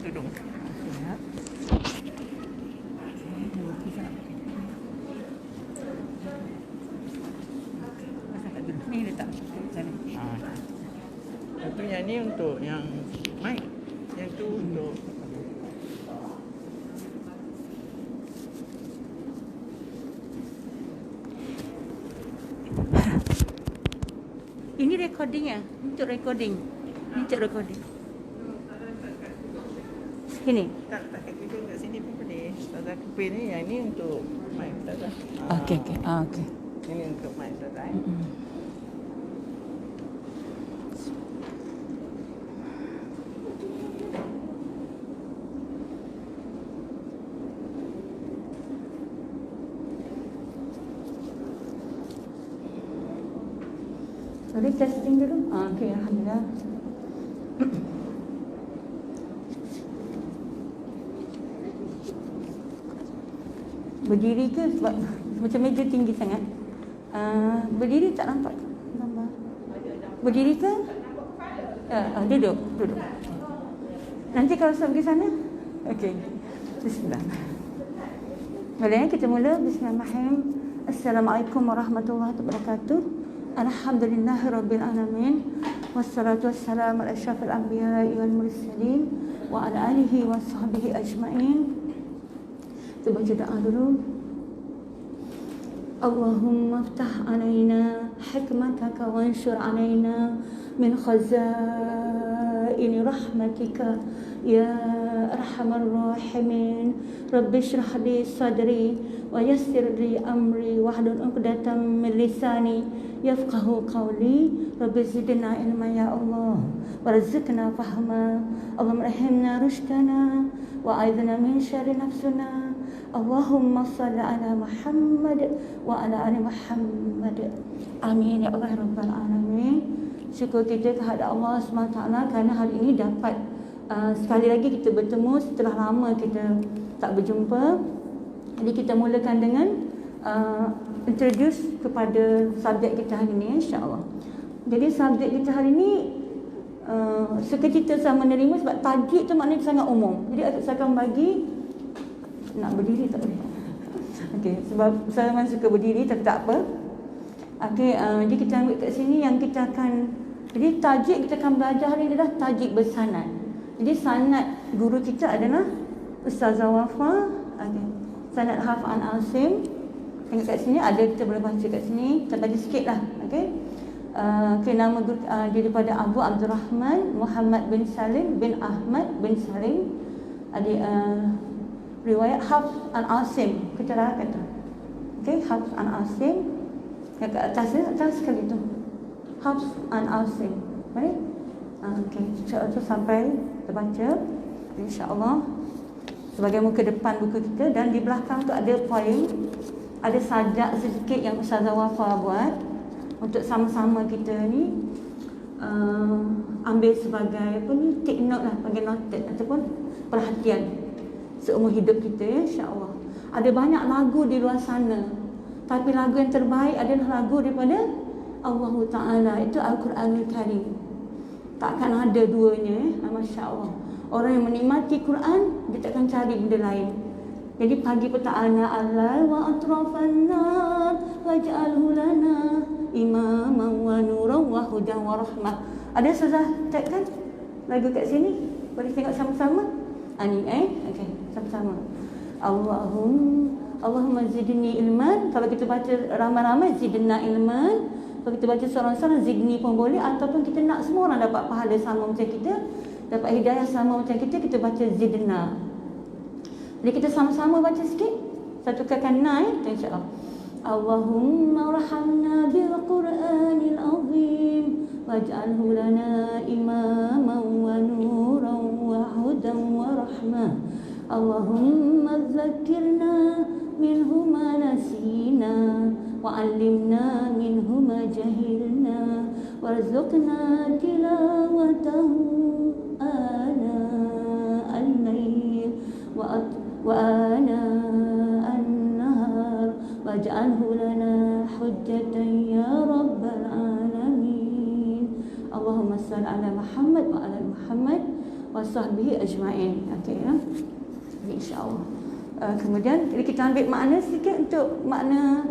tudung. Siap. Dua pisau. Pasang kat dulu. Ni letak sana. Satu yang ni untuk yang mic. Yang tu untuk Ini recording ya? Untuk recording. Ini untuk recording. Sini. tak kat kita kat sini pun boleh. Ustazah Kepil ni, yang ni untuk mic Ustazah. Okey. Okey. Ini untuk mic Ustazah. Sorry, testing dulu. Okey, alhamdulillah. Berdiri ke sebab macam meja tinggi sangat? Berdiri tak nampak gambar. Berdiri ke? Duduk. Nanti kalau saya pergi sana? Okey. Bismillah. Boleh kita mula? Bismillahirrahmanirrahim. Assalamualaikum warahmatullahi wabarakatuh. Alhamdulillahirabbil alamin. Wassalatu wassalamu ala asyrafil anbiya'i wal mursalin wa ala alihi washabbihi ajmain. Kita baca doa dulu. Allahumma aftah alaina hikmataka wanshur alaina min khazaini rahmatika ya arhamar rahimin. Rabbi shrah li sadri wa yassir li amri wahlul 'uqdatam min lisani yafqahu qawli. Rabbi zidna ilma ya Allah warzuqna fahma. Allahumma rahimna rushdana wa a'idhna min syarri nafsina. Allahumma salli ala Muhammad wa ala ali Muhammad. Amin ya Allah rabbal alamin. Syukur kita kepada Allah SWT kerana hari ini dapat sekali lagi kita bertemu setelah lama kita tak berjumpa. Jadi kita mulakan dengan introduce kepada subjek kita hari ini, insya-Allah. Jadi subjek kita hari ini sukacita saya menerima sebab tajuk tu maknanya sangat umum. Jadi saya akan bagi nak berdiri tak boleh. Okey, sebab saya memang suka berdiri tapi tak apa. Okey, jadi kita ambil kat sini yang kita akan, jadi tajuk kita akan belajar hari ini adalah tajuk bersanad. Jadi sanad guru kita adalah Ustazah Wafa. Okey. Sanad Hafan Asim. Tengok kat sini ada, kita boleh baca kat sini. Kita baca sikitlah. Okey. Nama guru dia daripada Abu Abdurrahman Muhammad bin Salim bin Ahmad bin Salim. Ada riwayat Hafs Al-Asim. Kita dah kata. Okey, Hafs Al-Asim. Yang kat atas sekali tu. Hafs Al-Asim. Baik? Okey, insya-Allah tu sampai terbaca. Insya-Allah sebagai muka depan buku kita, dan di belakang tu ada poin, ada sajak sedikit yang Ustazah Wafa buat untuk sama-sama kita ni ambil sebagai apa ni, take note lah, panggil noted ataupun perhatian seumur hidup kita ya, insya-Allah. Ada banyak lagu di luar sana, tapi lagu yang terbaik adalah lagu daripada Allah Ta'ala, itu Al-Quranul Karim. Takkan ada duanya, masya-Allah. Orang yang menikmati Quran, dia takkan cari benda lain. Jadi pagi petang al-lail wa atrafan nar waj'alhu lana imaman wa nuran wa hudan wa rahmah. Ada Ustazah tag kan lagu kat sini? Boleh tengok sama-sama? Ni okey, sama-sama. Allahumma zidni ilman. Kalau kita baca ramai-ramai zidna ilman. Kalau kita baca seorang-seorang zidni pun boleh, ataupun kita nak semua orang dapat pahala sama macam kita, dapat hidayah sama macam kita baca zidna. Jadi kita sama-sama baca sikit. Satu kali insya-Allah. Allahumma rahamna bil Qur'anil azim waj'alhu lana imaman wa nuran wa hudan wa rahmah. Allahumma dzakkirna minhu ma nasina wa 'allimna minhu ma jahilna warzuqna tilawatahu ana al-layl wa ana an-nahar waj'alhu lana hujjatan ya rabbal alamin. Allahumma salli ala Muhammad wa ala Muhammad wa sahbihi ajma'in. Okey ya. Insya-Allah. Kemudian kita ambil makna sikit untuk makna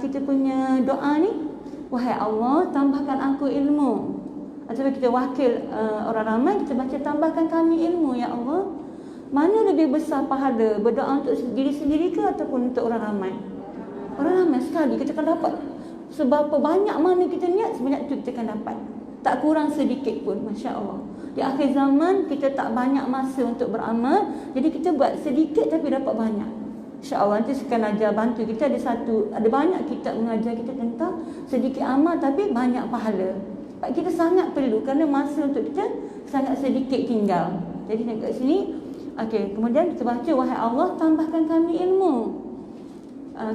kita punya doa ni. Wahai Allah, tambahkan aku ilmu. Atau kita wakil orang ramai, kita baca tambahkan kami ilmu ya Allah. Mana lebih besar pahala, berdoa untuk diri sendiri ke ataupun untuk orang ramai? Orang ramai sekali kita akan dapat. Seberapa banyak mana kita niat, sebanyak itu kita akan dapat. Tak kurang sedikit pun, Masya Allah. Di akhir zaman kita tak banyak masa untuk beramal, jadi kita buat sedikit tapi dapat banyak. InsyaAllah nanti saya akan ajar bantu kita. Ada banyak kitab mengajar kita tentang sedikit amal tapi banyak pahala. Kita sangat perlu kerana masa untuk kita sangat sedikit tinggal. Jadi dekat sini, okey, kemudian kita baca, wahai Allah, tambahkan kami ilmu.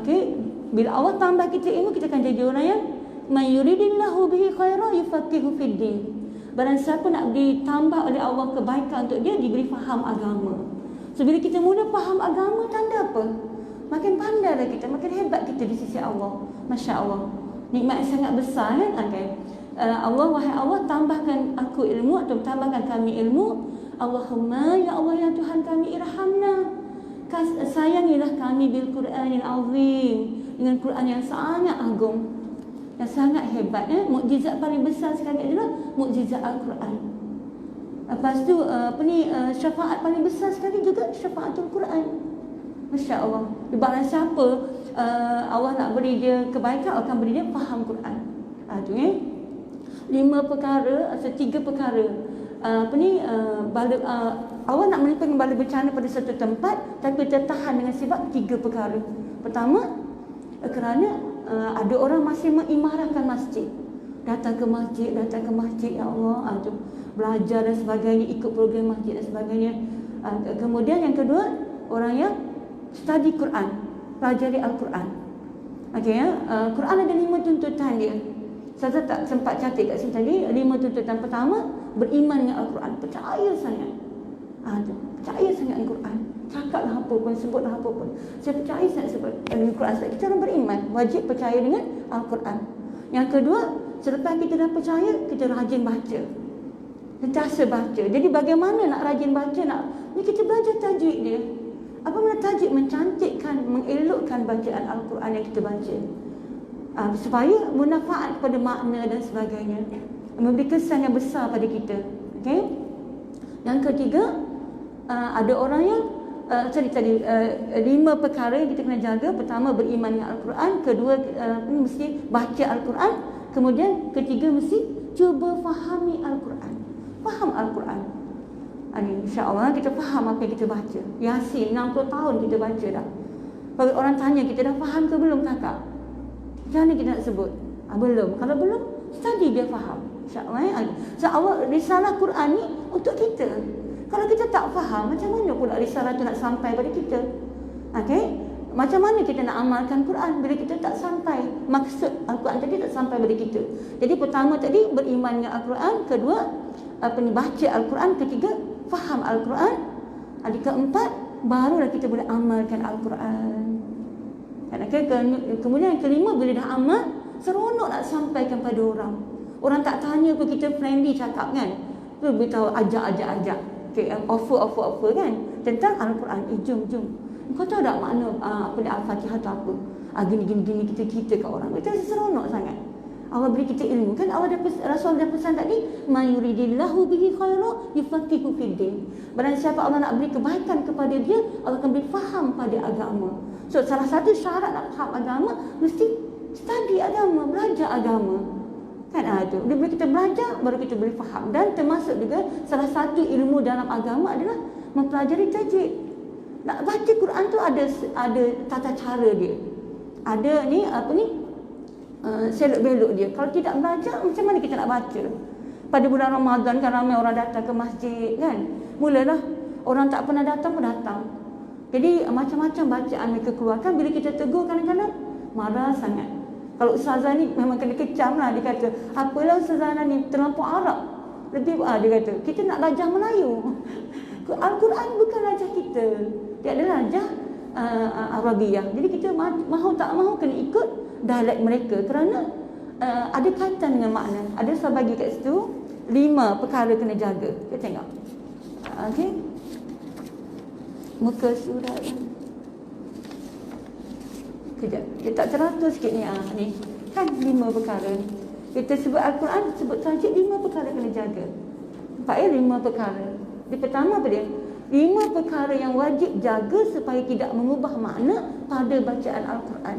Okey, bila Allah tambah kita ilmu, kita akan jadi orang yang may yuridillahu bihi khairan yufaqihu fid din. Barang siapa nak ditambah oleh Allah kebaikan untuk dia, diberi faham agama. So bila kita mula faham agama, tanda apa? Makin pandailah kita, makin hebat kita di sisi Allah. Masya Allah, nikmat yang sangat besar kan? Okey, Allah, wahai Allah, tambahkan aku ilmu atau tambahkan kami ilmu. Allahumma, ya Allah, ya Tuhan kami, irhamna, sayangilah kami bil Quranil azim, dengan Quran yang sangat agung, yang sangat hebat. Mukjizat paling besar sekali adalah mukjizat Al-Quran. Lepas tu syafaat paling besar sekali juga syafaatul Quran. Masya Allah. Barang siapa Allah nak beri dia kebaikan, akan beri dia faham Quran. Tu 5 perkara atau 3 perkara. Allah nak menimpakan bala bencana pada satu tempat tapi tertahan dengan sebab 3 perkara. Pertama, kerana ada orang masih mengimarahkan masjid. Datang ke masjid, ya Allah, belajar dan sebagainya, ikut program masjid dan sebagainya. Kemudian yang kedua, orang yang study Quran, pelajari Al-Quran. Okey ya, Quran ada 5 tuntutan dia. Saya tak sempat catat kat sini tadi. 5 tuntutan. Pertama, beriman dengan Al-Quran, percaya sangat. Percaya sangat dengan Quran. Cakaplah apa pun, sebutlah apa pun, saya percaya sangat dengan Quran. Kita orang beriman, wajib percaya dengan Al-Quran. Yang kedua, selepas kita dah percaya, kita rajin baca, sentiasa baca. Jadi bagaimana nak rajin baca? Ni kita belajar tajwid dia. Apa makna tajwid? Mencantikkan, mengelokkan bacaan Al-Quran yang kita baca, supaya bermanfaat kepada makna dan sebagainya, memberi kesan yang besar pada kita. Okey. Yang ketiga, ada orang yang 5 perkara yang kita kena jaga. Pertama, beriman dengan Al-Quran. Kedua, mesti baca Al-Quran. Kemudian ketiga, mesti cuba fahami Al-Quran. Faham Al-Quran. InsyaAllah kita faham apa yang kita baca. Yasin 60 tahun kita baca dah. Kalau orang tanya kita dah faham ke belum kakak, macam mana kita nak sebut? Belum. Kalau belum, study dia faham. InsyaAllah. So Allah, risalah Quran ni untuk kita. Kalau kita tak faham, macam mana pula risalah tu nak sampai pada kita? Okey? Macam mana kita nak amalkan Quran bila kita tak sampai maksud Al-Quran tadi, tak sampai pada kita? Jadi pertama tadi beriman dengan Al-Quran, kedua baca Al-Quran, ketiga faham Al-Quran, keempat barulah kita boleh amalkan Al-Quran. Kemudian yang kelima, bila dah amal, seronok nak sampaikan pada orang. Orang tak tanya pun, kita friendly cakap kan, beritahu, ajak. Okay, offer kan tentang Al-Quran. Jom. Kau tahu tak makna Al-Fatihah tu apa? Gini kita kat orang. Kita seronok sangat. Allah beri kita ilmu. Kan Allah Rasul dah pesan tadi, may yuridillahu bihi khairan yufaqihu fid din. Barang siapa Allah nak beri kebaikan kepada dia, Allah akan beri faham pada agama. So salah satu syarat nak faham agama, mesti study agama, belajar agama. Kan bila kita belajar, baru kita boleh faham. Dan termasuk juga salah satu ilmu dalam agama adalah mempelajari tajwid. Nak baca Quran tu ada tata cara dia. Ada selok belok dia. Kalau tidak belajar, macam mana kita nak baca? Pada bulan Ramadan kan ramai orang datang ke masjid kan. Mulalah orang tak pernah datang pun datang. Jadi macam-macam bacaan mereka keluarkan. Bila kita tegur, kadang-kadang marah sangat. Kalau ustazah ni memang kena kecam lah. Dia kata, apalah ustazah ni terlampau Arab. Dia kata, kita nak rajah Melayu. Al-Quran bukan rajah kita. Dia adalah rajah Arabiah. Jadi kita mahu tak mahu kena ikut dialek mereka. Kerana ada kaitan dengan makna. Ada saya bagi kat situ 5 perkara kena jaga. Kita tengok. Okey. Muka surat. Kejap. Dia tak teratur sikit ni. Ni. Kan 5 perkara ni. Kita sebut Al-Quran, sebut tajuk 5 perkara kena jaga. Nampak ya 5 perkara. Di pertama apa dia? 5 perkara yang wajib jaga supaya tidak mengubah makna pada bacaan Al-Quran.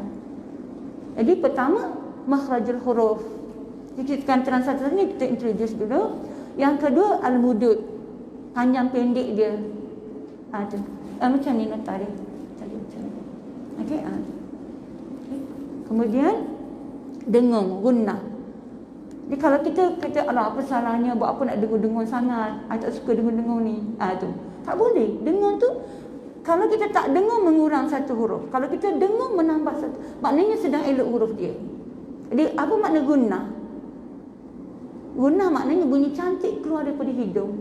Jadi pertama, makhrajul huruf. Jadi kita akan satu ni kita introduce dulu. Yang kedua, al-mudud. Panjang pendek dia. Tu. Macam ni nota dia. Macam ni. Okey. Okay. Kemudian dengung, gunnah. Jadi kalau kita kata, alah apa salahnya, buat apa nak dengung-dengung sangat, tak suka dengung-dengung ni. Tu. Tak boleh. Dengung tu, kalau kita tak dengung mengurang satu huruf. Kalau kita dengung menambah satu, maknanya sedang elok huruf dia. Jadi apa makna gunnah? Gunnah maknanya bunyi cantik keluar daripada hidung.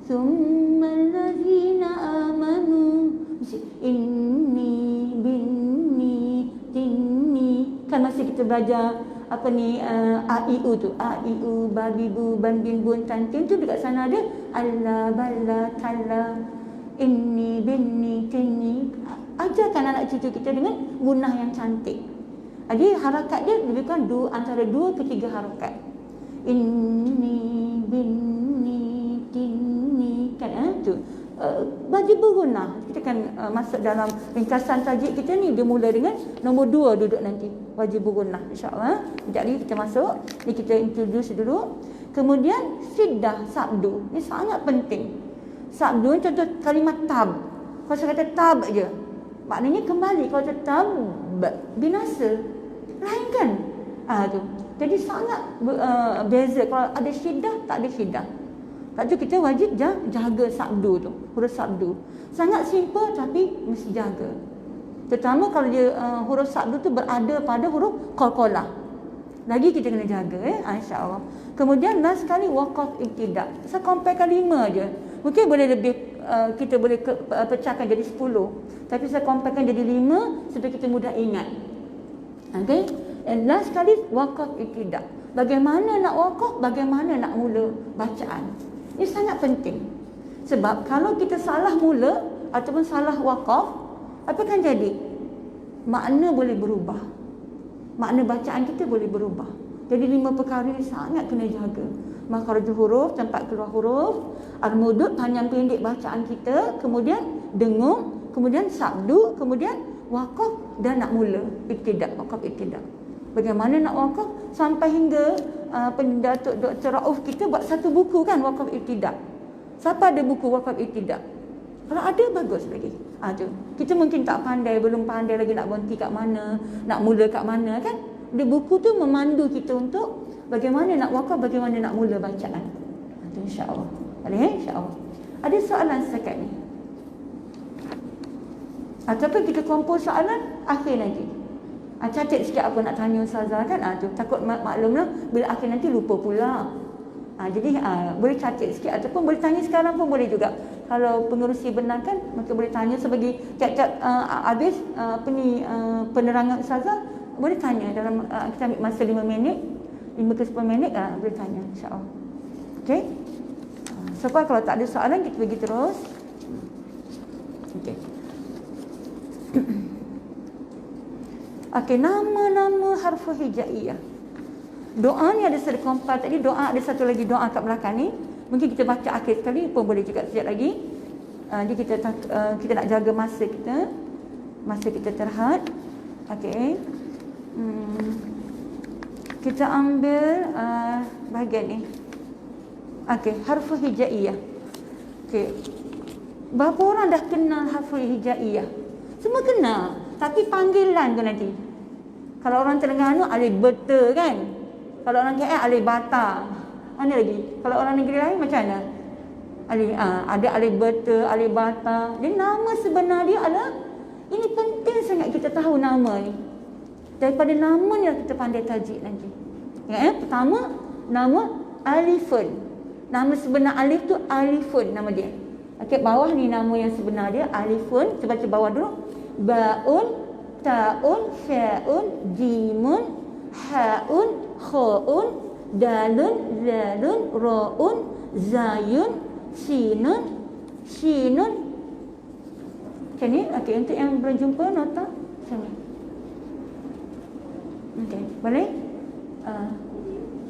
Summal ladzina amanu inni binni tinni. Kan masih kita belajar apa ni a i u tu, a i u babi bu ban bin bun tan tin tu dekat sana ada Allah balla talla inni binni tinni. Ajarkan anak cucu kita dengan gunnah yang cantik. Jadi harakat dia lebih kurang antara 2 ke 3 harakat. Inni binni tinni kan tu. Bagi berguna. Kita akan masuk dalam ringkasan tajuk kita ni. Dia mula dengan nombor 2 duduk nanti. Wajib berguna, insyaAllah. Jadi kita masuk. Ni kita introduce dulu. Kemudian siddah, sabdu. Ni sangat penting. Sabdu ni contoh kalimat tab. Kalau saya kata tab je, maknanya kembali. Kalau kata tab, binasa. Lain kan? Tu. Jadi sangat beza. Kalau ada syiddah, tak ada syiddah. Lepas tu kita wajib jaga sabdu tu, huruf sabdu. Sangat simple tapi mesti jaga. Terutama kalau dia huruf sabdu tu berada pada huruf qalqalah. Lagi kita kena jaga insya-Allah. Kemudian last sekali waqaf ibtidah. Saya comparekan 5 je. Mungkin boleh lebih kita boleh pecahkan jadi 10. Tapi saya comparekan jadi 5 supaya kita mudah ingat. Okey? And last sekali waqaf ibtidah. Bagaimana nak waqaf, bagaimana nak mula bacaan. Ini sangat penting. Sebab kalau kita salah mula ataupun salah waqaf, apa akan jadi? Makna boleh berubah. Makna bacaan kita boleh berubah. Jadi 5 perkara ini sangat kena jaga. Makhrajul huruf, tempat keluar huruf, al-mudud, panjang pendek bacaan kita, kemudian dengung, kemudian sabdu, kemudian waqaf dan nak mula ibtidah, waqaf ibtidah. Bagaimana nak waqaf sampai hingga Datuk Dr. Rauf kita buat satu buku kan, waqaf ibtidah. Siapa ada buku waqaf ibtidah? Kalau ada bagus lagi. Tu. Kita mungkin tak pandai, belum pandai lagi nak berhenti kat mana, nak mula kat mana kan. Di buku tu memandu kita untuk bagaimana nak waqaf, bagaimana nak mula bacaan. Tu insya-Allah. Boleh insya-Allah. Ada soalan setakat ni? Ataupun kita kumpul soalan akhir nanti. Catat sikit apa nak tanya Ustazah kan. Tu takut maklumlah bila akhir nanti lupa pula. Jadi boleh catat sikit ataupun boleh tanya sekarang pun boleh juga. Kalau pengerusi benarkan maka boleh tanya sebagai tiap-tiap habis penerangan Ustazah boleh tanya dalam kita ambil masa 5 minit, 5 ke 10 minit boleh tanya insya-Allah. Okey. Sebab kalau tak ada soalan kita pergi terus. Okey. Okey, nama-nama harfu hijaiyah. Doa ni ada satu kompal tadi, doa ada satu lagi doa kat belakang ni. Mungkin kita baca akhir sekali pun boleh juga sekejap lagi. Jadi kita nak jaga masa kita. Masa kita terhad. Okey. Kita ambil bahagian ni. Okey, harfu hijaiyah. Okey. Berapa orang dah kenal harfu hijaiyah? Semua kenal. Tapi panggilan tu nanti. Kalau orang Terengganu alif beta kan. Kalau orang KL alif bata. Mana lagi? Kalau orang negeri lain macam mana? Ada alif beta, alif bata. Jadi nama sebenar dia adalah, ini penting sangat kita tahu nama ni. Daripada nama ni kita pandai tajwid nanti. Pertama, nama alifun. Nama sebenar alif tu alifun nama dia. Okey, bawah ni nama yang sebenar dia alifun. Kita baca bawah dulu. Ba'un, ta'un, fa'un, jimun, ha'un, kha'un, dalun, zalun, ra'un, zayun, sinun, Shinun. Macam ni. Okey, untuk yang belum jumpa nota sini. Okey, boleh?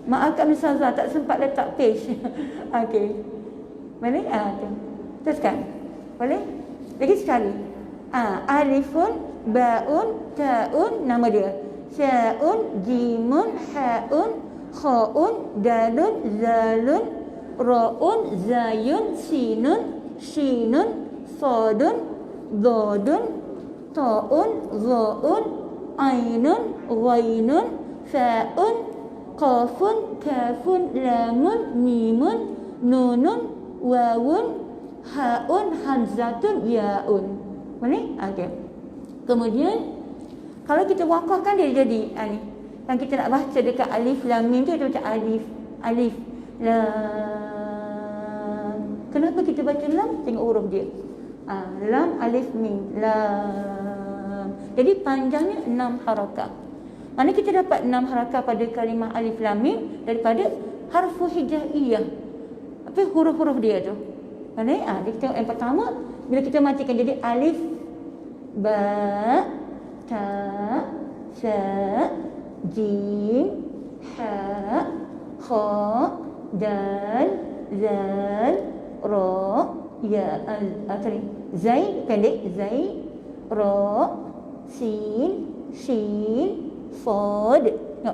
Maafkan Ustazah tak sempat letak page. Okey. Boleh? Okay. Teruskan. Boleh? Lagi sekali. Alifun, baun, taun, nama dia. Sya'un, jimun, ha'un, kha'un, dalun, zalun, ra'un, zayun, sinun, shinun, sadun, dodun, ta'un, za'un, ainun, ghainun, fa'un, qafun, kafun, lamun, mimun, nunun, wawun, ha'un, hamzatun, ya'un. Boleh? Okey. Kemudian kalau kita wakafkan dia jadi ni. Yang kita nak baca dekat alif lam mim tu kita baca alif lam. Kenapa kita baca lam? Tengok huruf dia. Lam, alif, mim, lam. Jadi panjangnya 6 harakat. Mana kita dapat 6 harakat pada kalimah alif lam mim daripada harfu hijaiyah. Apa huruf-huruf dia tu? Boleh? Kita tengok yang pertama bila kita matikan jadi alif, ba, ta, sa, jim, ha, kha, dal, zal, ra, ya, zai, pendek, zai, ra, sin, shin, sad,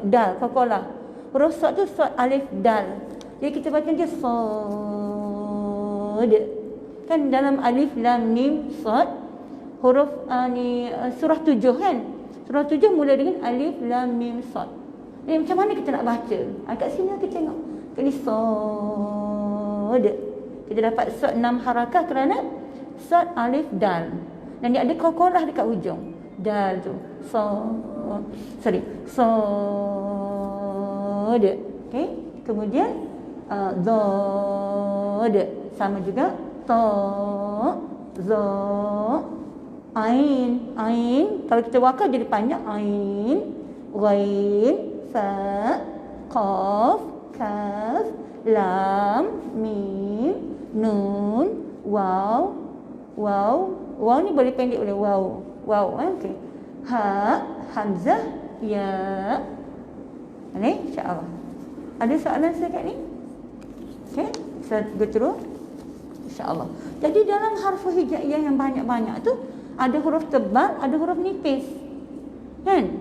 dal, kakolah. Huruf sad tu sad alif dal. Jadi kita baca dia sad. Kan dalam alif lam mim sad huruf surah 7 kan. Surah 7 mula dengan alif lam mim sad. Jadi macam mana kita nak baca? Kat sini kita tengok. Ini sad. Kita dapat sad 6 harakah kerana sad alif dal. Dan dia ada qalqalah dekat hujung. Dal tu. Sad. Okey. Kemudian dad. Sama juga ta, za, ain. Kalau kita wakaf jadi panjang ain, ghain, fa, qaf, kaf, lam, mim, nun, waw. Waw ni boleh pendek boleh waw. Okey. Ha, hamzah, ya. Ni insya-Allah. Ada soalan sekat ni? Okey, saya go terus. InsyaAllah. Jadi dalam harfu hijaiyah yang banyak-banyak tu ada huruf tebal, ada huruf nipis. Kan?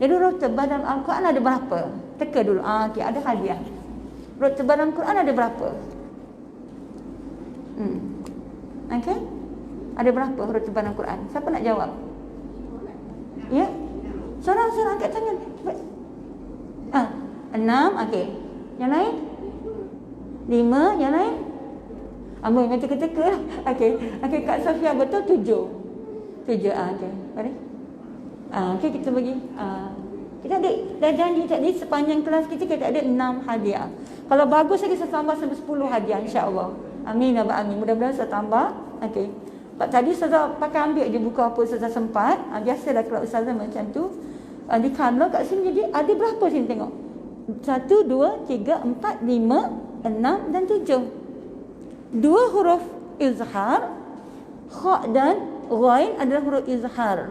Jadi huruf tebal dalam Al-Quran ada berapa? Teka dulu. Okey, ada hadiah. Huruf tebal dalam Quran ada berapa? Okey. Ada berapa huruf tebal dalam Quran? Siapa nak jawab? Ya? Sorang-sorang angkat tangan. 6, okey. Yang lain? 5, yang lain? Amboi macam teka-teka lah. Okey, Kak Sofia betul 7. Okey. Boleh? Okey, kita bagi. Kita ada dah janji tadi sepanjang kelas kita ada 6 hadiah. Kalau bagus lagi saya tambah sampai 10 hadiah insya-Allah. Amin ya rabbal alamin. Mudah-mudahan saya tambah. Okey. Tadi Ustazah pakai ambil je buku apa Ustazah sempat. Biasalah kalau Ustazah macam tu. Di kanal kat sini jadi ada berapa sini tengok? 1, 2, 3, 4, 5, 6 dan 7. 2 huruf izhar, kha dan ghain adalah huruf izhar.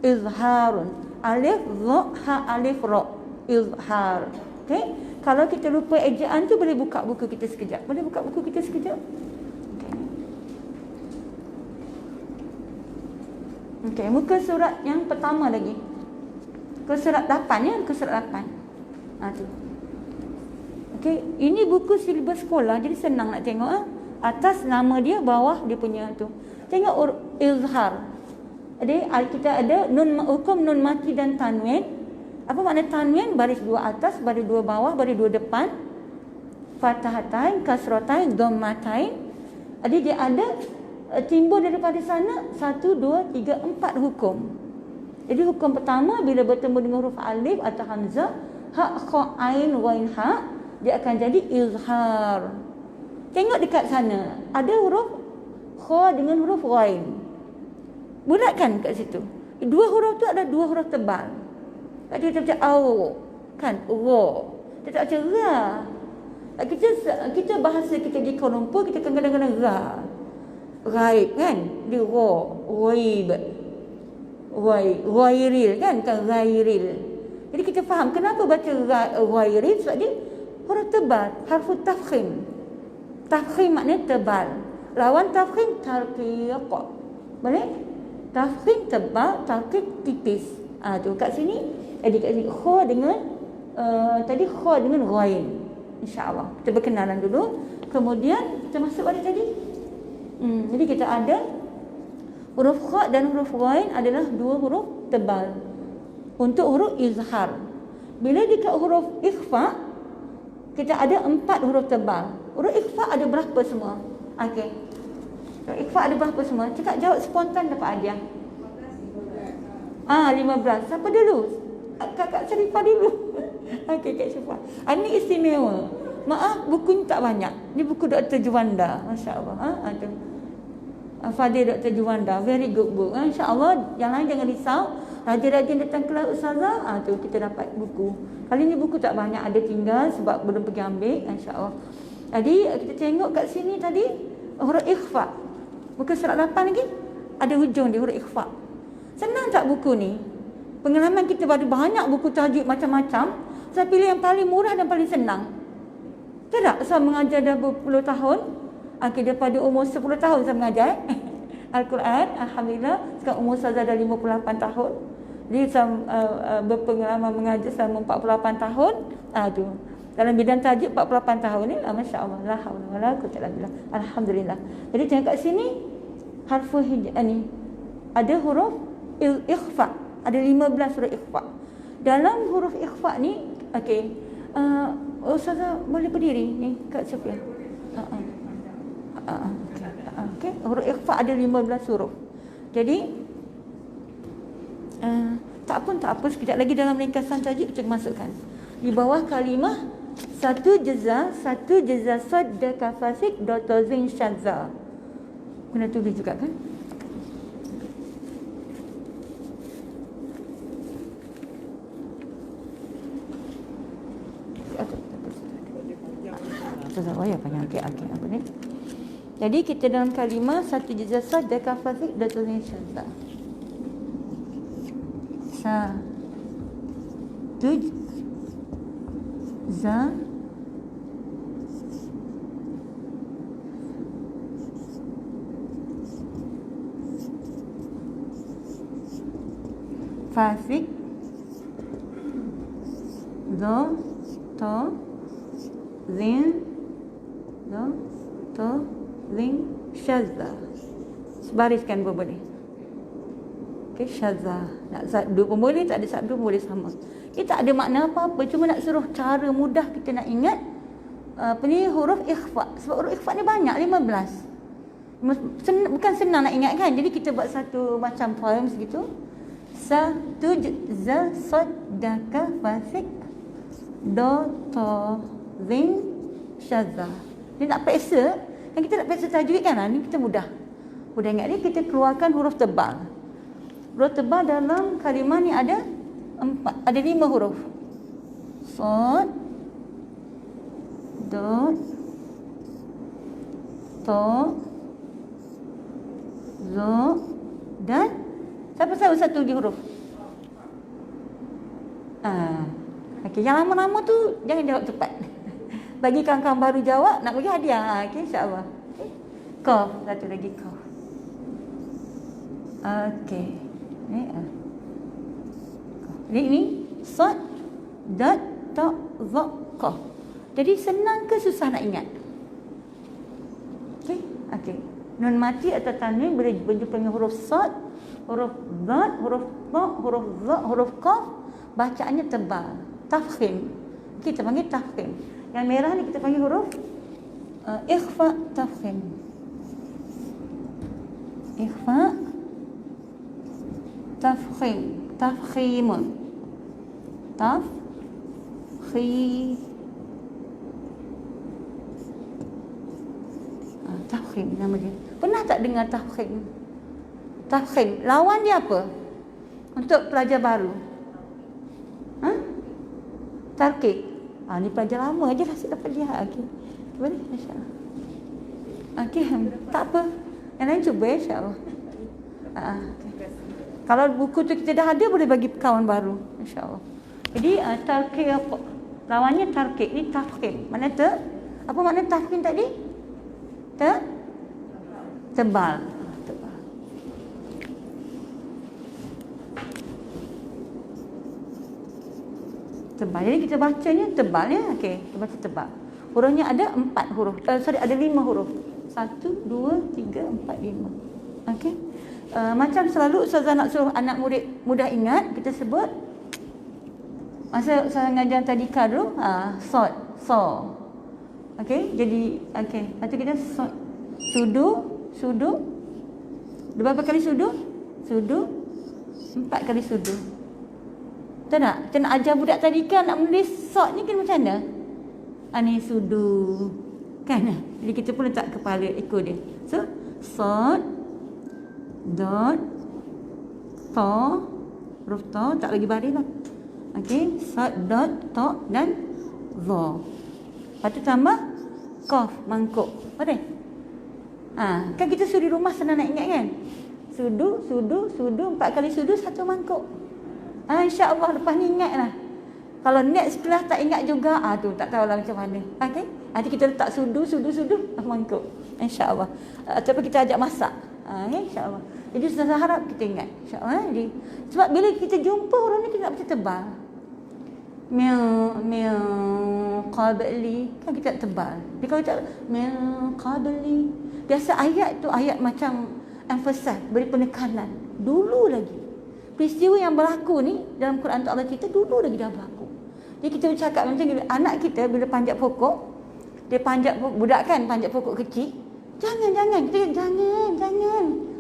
Izharun. Alif, dha, ha, alif, ra. Izhar. Okey? Kalau kita lupa ejaan tu boleh buka buku kita sekejap. Boleh buka buku kita sekejap? Okey, muka surat yang pertama lagi. Muka surat 8 ya, muka surat 8. Tu. Okey, ini buku silibus sekolah jadi senang nak tengok. Atas nama dia, bawah dia punya tu. Tengok izhar. Jadi kita ada hukum nun mati dan tanwin. Apa makna tanwin? Baris 2 atas, baris 2 bawah, baris 2 depan. Fathatain, kasratain, dhammatain. Jadi dia ada timbul daripada sana 1, 2, 3, 4 hukum. Jadi hukum pertama bila bertemu dengan huruf alif atau hamzah, ha, kha, ain, ghain, ha, dia akan jadi izhar. Tengok dekat sana, ada huruf kha dengan huruf ghain. Bulatkan kat situ. Dua huruf tu ada dua huruf tebal. Tadi kita baca au, kan? Ra. Kita tak baca ra. Kita bahasa kita di Kuala Lumpur kita kadang-kadang ra. ghaib kan, dia ghaib, ghairil kan, ghairil. Jadi kita faham kenapa baca ghairil, sebab dia huruf tebal, harfu tafkhim. Tafkhim maknanya tebal. Lawan tafkhim tarqiq. Boleh? Tafkhim tebal, tarqiq tipis. Tu kat sini, kat sini kha dengan tadi kha dengan ghain. Insya-Allah. Kita berkenalan dulu. Kemudian kita masuk pada tadi. Jadi kita ada huruf kha dan huruf ghain adalah dua huruf tebal. Untuk huruf izhar. Bila dekat huruf ikhfa, kita ada 4 huruf tebal. Huruf ikhfa ada berapa semua? Okey. Huruf ikhfa ada berapa semua? Cakap jawab spontan dapat hadiah. 15. Siapa dulu? Kakak Syarifah dulu. Okey, Kak Syarifah. Ini istimewa. Maaf, buku ni tak banyak. Ni buku Dr. Juwanda. Masya-Allah. Ada. Fadil Dr. Juwanda. Very good book. Insya-Allah, yang lain jangan risau. Rajin-rajin datang kelas ustazah, tu kita dapat buku. Kali ni buku tak banyak, ada tinggal sebab belum pergi ambil, insya-Allah. Jadi kita tengok kat sini tadi huruf ikhfa. Muka surat 8 lagi ada hujung di huruf ikhfa. Senang tak buku ni? Pengalaman kita pada banyak buku tajwid macam-macam, saya pilih yang paling murah dan paling senang. Tak? Saya mengajar dah berpuluh tahun. Daripada umur 10 tahun saya mengajar Al-Quran, alhamdulillah. Sekarang umur saya dah 58 tahun. Jadi saya berpengalaman mengajar selama 48 tahun. Tu. Dalam bidang tajuk 48 tahun ni, masya-Allah. La haula wala quwwata illa billah. Alhamdulillah. Jadi tengok kat sini harfu ni ada huruf ikhfa. Ada 15 huruf ikhfa. Dalam huruf ikhfa ni, okey. Ustazah boleh berdiri ni Kak Sofia. Okey, huruf ikhfa ada 15 huruf. Jadi tak apa, sekejap lagi dalam ringkasan tajuk kita masukkan. Di bawah kalimah satu jeza sad ka fasik dotozin syadza. Kena tulis juga kan? Saya panjang okey apa ni? Jadi kita dalam kalimah satu jeza sad ka fasik dotozin syadza. Fasik do to zin do to zin syazza. Sebariskan boleh. Okey, syazza. Nak sabdu pun boleh, tak ada sabdu pun boleh sama. Kita tak ada makna apa-apa, cuma nak suruh cara mudah kita nak ingat huruf ikhfa. Sebab huruf ikhfa ni banyak, 15. Bukan senang nak ingat kan. Jadi kita buat satu macam poem segitu. Satu za saddaka fasik do to zin syazza. Dia nak peksa, kan kita nak peksa tajwid kan. Ni kita mudah ingat ni. Kita keluarkan huruf tebal. Huruf tebal dalam kalimah ni ada 5 huruf. Sad, dot, to, zo, dan siapa tahu satu lagi huruf? Okey, yang lama-lama tu jangan jawab cepat. Bagi kawan-kawan baru jawab, nak bagi hadiah. Okey, insya-Allah. Okay. Qaf, satu lagi qaf. Okey. Ini sad, dot, ta, za, qaf. Jadi senang ke susah nak ingat? Okey. Nun mati atau tanwin boleh berjumpa dengan huruf sad, huruf dad, huruf ta, huruf za, huruf qaf. Bacaannya tebal. Tafkhim. Kita panggil tafkhim. Yang merah ni kita panggil huruf ikhfa tafkhim. Ikhfa tafkhim. Tafkhimun. Tafkhim nama dia. Pernah tak dengar tafkhim? Tafkhim. Lawan dia apa? Untuk pelajar baru. Tarqiq. Ni pelajar lama je lah saya dapat lihat. Okey. Boleh? Masya-Allah. Okey, tak apa. Yang lain cuba insya-Allah. Okay. Kalau buku tu kita dah ada, boleh bagi kawan baru insya-Allah. Jadi tarkib apa? Lawannya tarkib, ni tafkhim. Mana tu? Apa makna tafkhim tadi? Tebal. Tebal. Tebal. Jadi kita bacanya tebal ya. Okey, kita baca tebal. Hurufnya ada 4 huruf. Ada 5 huruf. 1, 2, 3, 4, 5. Okey. Macam selalu Ustazah nak suruh anak murid mudah ingat, kita sebut masa Ustazah ngajar tadi dulu, sod, so. Okey, jadi okey. Lepas tu kita sod, sudu. Berapa kali sudu? 4 kali sudu. Betul tak? Kita nak ajar budak tadika nak menulis sod ni kan macam mana? Ni sudu. Kan? Jadi kita pun letak kepala ekor dia. So, sod, dot, to, huruf to, tak lagi baris lah. Okey, sod, dot, to dan zo. Lepas tu tambah qaf, mangkuk. Betul? Kan kita sudu rumah senang nak ingat kan? Sudu, 4 kali sudu, 1 mangkuk. InsyaAllah lepas ni ingatlah. Kalau next kelas tak ingat juga, tu tak tahulah macam mana. Okey? Nanti kita letak sudu, mangkuk. InsyaAllah. Ataupun kita ajak masak. InsyaAllah. Jadi saya harap kita ingat. InsyaAllah. Jadi, sebab bila kita jumpa orang ni, kita nak baca tebal. Min qabli. Kan kita nak tebal. Tapi kalau kita min qabli. Biasa ayat tu ayat macam emphasize, beri penekanan. Dulu lagi. Peristiwa yang berlaku ni dalam Quran tu Allah cerita dulu lagi dah berlaku. Jadi kita bercakap macam ni, anak kita bila panjat pokok, dia panjat budak kan panjat pokok kecil, jangan. Kita kata jangan.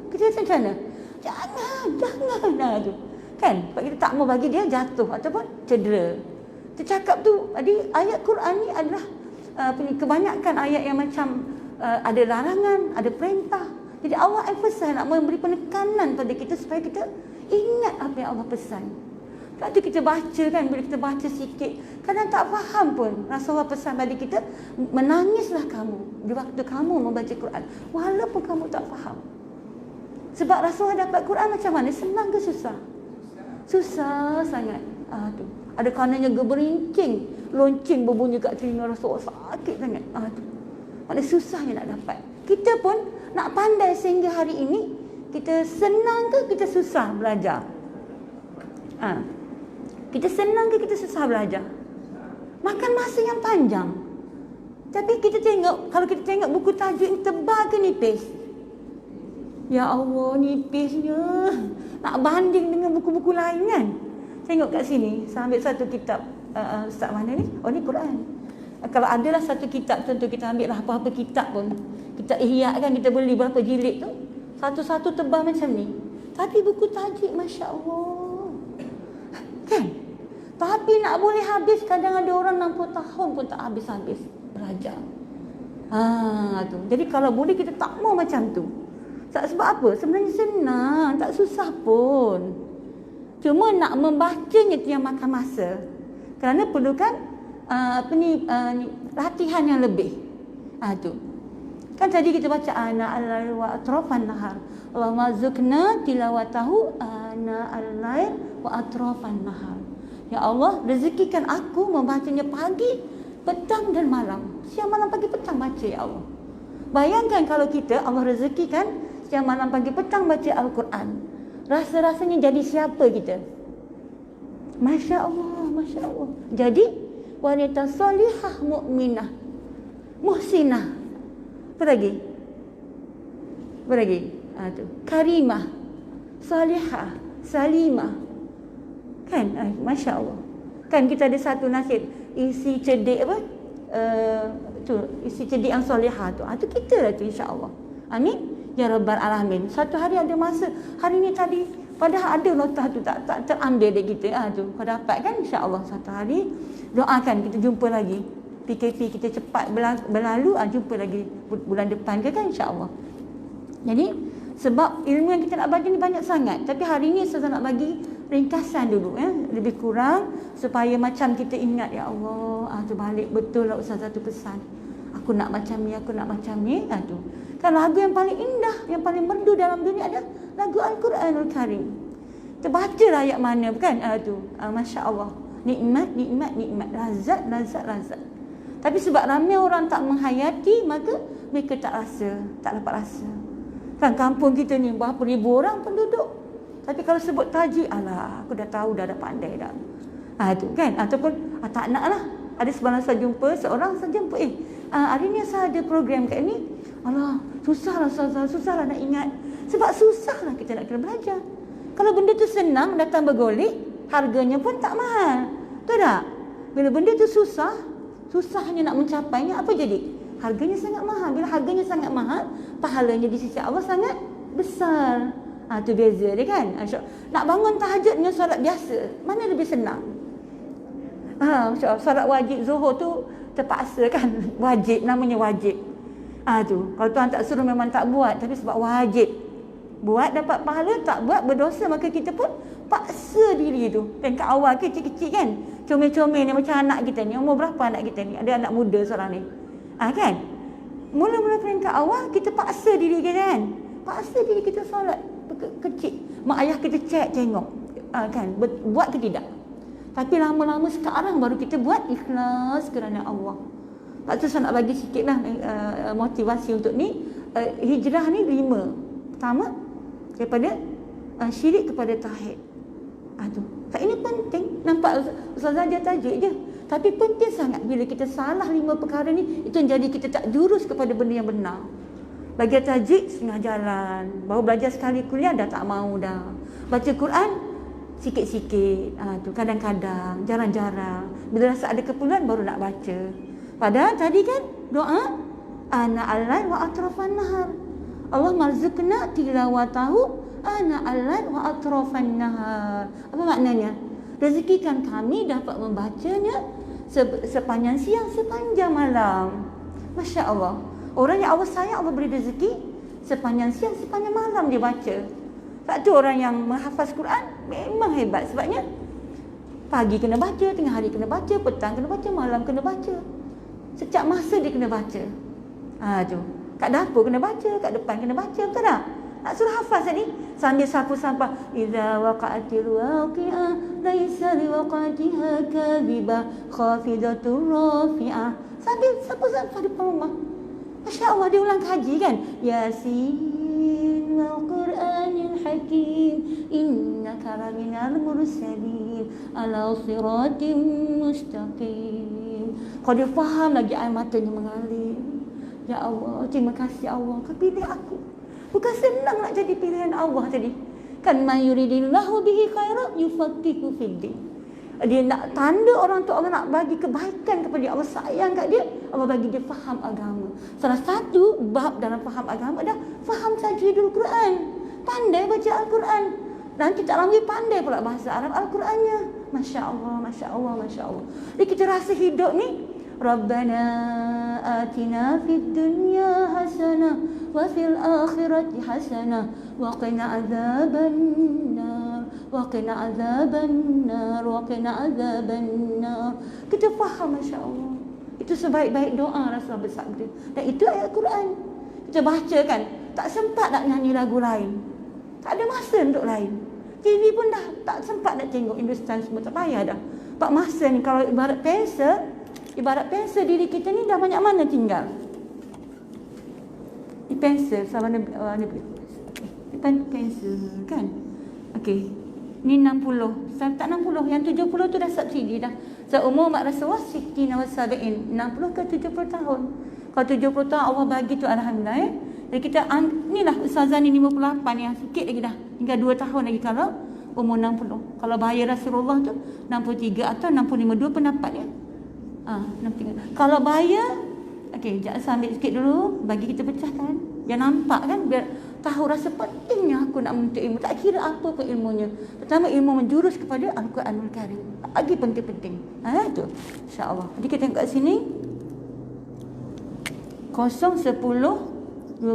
Kita kata macam mana? Jangan tu. Kan? Sebab kita tak mau bagi dia jatuh ataupun cedera. Kita cakap tu, jadi ayat Quran ni adalah kebanyakan ayat yang macam ada larangan, ada perintah. Jadi Allah emphasize nak memberi penekanan pada kita supaya kita ingat apa yang Allah pesan. Lepas tu kita baca kan, bila kita baca sikit, kadang tak faham pun. Rasulullah pesan pada kita, menangislah kamu di waktu kamu membaca Quran, walaupun kamu tak faham. Sebab Rasulullah dapat Quran macam mana? Senang ke susah? Susah sangat. Tu. Ada kanannya geberincing, lonceng berbunyi kat telinga Rasulullah, sakit sangat. Tu. Maknanya susahnya nak dapat. Kita pun nak pandai sehingga hari ini, kita senang ke kita susah belajar? Kita senang ke kita susah belajar? Makan masa yang panjang. Tapi kita tengok, kalau kita tengok buku tajuk ni tebal ke nipis? Ya Allah, nipisnya. Nak banding dengan buku-buku lain kan? Tengok kat sini, saya ambil satu kitab. Ustaz mana ni? Oh, ni Quran. Kalau adalah satu kitab, contoh kita ambil lah apa-apa kitab pun. Kitab Ihya kan, kita beli berapa jilid tu. Satu-satu tebal macam ni. Tapi buku tajuk, Masya Allah. Kan? Tapi nak boleh habis, kadang ada orang 60 tahun pun tak habis-habis belajar. Tu. Jadi kalau boleh kita tak mau macam tu. Sebab apa? Sebenarnya senang, tak susah pun. Cuma nak membacanya tu yang makan masa. Kerana perlukan latihan yang lebih. Tu. Kan tadi kita baca ana al-lail wa atrafan nahar. Allahumma zukna tilawatahu ana al-lail wa atrafan nahar. Ya Allah, rezekikan aku membacanya pagi, petang dan malam. Siang, malam, pagi, petang baca ya Allah. Bayangkan kalau kita Allah rezekikan siang, malam, pagi, petang baca Al-Quran. Rasa-rasanya jadi siapa kita? Masya Allah, Masya Allah. Jadi wanita salihah, mukminah, muhsinah. Apa lagi? Tu. Karimah, salihah, salimah. Kan? Masya Allah. Kan kita ada satu nasib, isi cerdik apa? Isi cerdik yang salihah tu. Tu kita lah tu, insya-Allah. Amin. Ya Rabbal Alamin. Satu hari ada masa, hari ni tadi padahal ada notah tu tak terambil dari kita. Tu kau dapat kan, insya-Allah satu hari. Doakan kita jumpa lagi. PKP kita cepat berlalu, jumpa lagi bulan depan ke kan, insya-Allah. Jadi sebab ilmu yang kita nak bagi ni banyak sangat, tapi hari ni saya nak bagi ringkasan dulu lebih kurang supaya macam kita ingat, ya Allah, tu balik betul lah Ustazah tu pesan. Aku nak macam ni, aku nak macam ni. Tu. Kan lagu yang paling indah, yang paling merdu dalam dunia adalah lagu Al-Quranul Karim. Kita bacalah ayat mana bukan? Tu. Masya Allah. Nikmat, nikmat, nikmat. Lazat, lazat, lazat. Tapi sebab ramai orang tak menghayati, maka mereka tak rasa, tak dapat rasa. Kan kampung kita ni berapa ribu orang penduduk. Tapi kalau sebut tajuk, alah, aku dah tahu, dah pandai dah. Tu kan. Ataupun tak nak lah. Ada sebarang saya jumpa, seorang saya jumpa, hari ni saya ada program kat ni. Alah, susah lah nak ingat. Sebab susah lah kita nak kena belajar. Kalau benda tu senang, datang bergolek, harganya pun tak mahal. Betul tak? Bila benda tu susahnya nak mencapainya, apa jadi? Harganya sangat mahal. Bila harganya sangat mahal, pahalanya di sisi Allah sangat besar. Tu beza dia kan. Nak bangun tahajud dengan solat biasa, mana lebih senang? Solat wajib Zuhur tu terpaksa kan. Wajib, namanya wajib. Tu. Kalau Tuhan tak suruh memang tak buat. Tapi sebab wajib. Buat dapat pahala, tak buat berdosa. Maka kita pun paksa diri tu. Dan kat awal kecil-kecil kan. Comel-comel ni macam anak kita ni. Umur berapa anak kita ni? Ada anak muda seorang ni. Kan? Mula-mula peringkat awal, kita paksa diri kita kan. Paksa diri kita solat kecil. Mak ayah kita tengok. Kan? Buat ke tidak? Tapi lama-lama sekarang baru kita buat ikhlas kerana Allah. Lepas tu saya nak bagi sikit lah motivasi untuk ni. Hijrah ni 5. Pertama, daripada syirik kepada tauhid. Tu. Ini penting. Nampak Ustazah dia tajuk je. Tapi penting sangat bila kita salah 5 perkara ni, itu jadi kita tak jurus kepada benda yang benar. Bagi tajwid setengah jalan. Baru belajar sekali kuliah dah tak mau dah. Baca Quran sikit-sikit. Tu kadang-kadang, jarang-jarang. Bila rasa ada keperluan baru nak baca. Padahal tadi kan doa ana al-lail wa atrafan nahar. Allah marzuqna tilawatahu ana al-lail wa atrafan nahar. Apa maknanya? Rezekikan kami dapat membacanya sepanjang siang, sepanjang malam. Masya Allah. Orang yang Allah sayang, Allah beri rezeki sepanjang siang, sepanjang malam dia baca. Sebab tu orang yang menghafaz Quran memang hebat. Sebabnya pagi kena baca, tengah hari kena baca, petang kena baca, malam kena baca. Setiap masa dia kena baca. Tu. Kat dapur kena baca, kat depan kena baca. Betul tak? Nak suruh hafaz tadi sambil sapu sampah. Idza waqa'atil waqi'ah laisa liwaqatiha kadhibah khafidatur rafi'ah. Sambil sapu sampah depan rumah. Masya Allah, dia ulang kaji kan. Yasin wal Qur'anil hakim innaka laminal mursalin ala siratim mustaqim. Kalau dia faham lagi, air matanya mengalir. Ya Allah, terima kasih Allah, kau pilih aku. Bukan senang nak jadi pilihan Allah tadi. Kan man yuridillahu bihi khairan yufaqihu fid din. Dia nak tanda orang tu, Allah nak bagi kebaikan kepada dia. Allah sayang kat dia, Allah bagi dia faham agama. Salah satu bab dalam faham agama adalah faham tajwidul Quran. Pandai baca Al-Quran. Nanti tak lama dia pandai pula bahasa Arab Al-Qurannya. Masya Allah, Masya Allah, Masya Allah. Jadi kita rasa hidup ni, Rabbana atina fid dunya hasanah wa fil akhirati hasanah wa qina azaban nar wa qina azaban nar wa qina azaban nar. Kita faham, Masya Allah. Itu sebaik-baik doa Rasulullah bersabda. Dan itu ayat Quran. Kita baca kan, tak sempat nak nyanyi lagu lain. Tak ada masa untuk lain. TV pun dah tak sempat nak tengok Hindustan semua, tak payah dah. Pak masa ni kalau ibarat pensel diri kita ni dah banyak mana tinggal. Ni pensel sama ni pensel kan. Okey. Ni 60. Tak 60, yang 70 tu dah subsidi dah. Seumur mak Rasulullah 60 wa 70, 60 ke 70 tahun. Kalau 70 tahun Allah bagi tu alhamdulillah. Jadi kita inilah Ustazah ni 58 yang sikit lagi dah. Tinggal 2 tahun lagi kalau umur 60. Kalau bahaya Rasulullah tu 63 atau 65, dua pendapat dia. 63. Kalau bahaya, okey, jangan ambil sikit dulu bagi kita pecahkan. Dia nampak kan, biar tahu rasa pentingnya aku nak menuntut ilmu. Tak kira apa pun ilmunya. Pertama ilmu menjurus kepada Al-Quranul Karim. Lagi penting-penting. Tu. Insya-Allah. Jadi kita tengok kat sini. 0, 10, 20,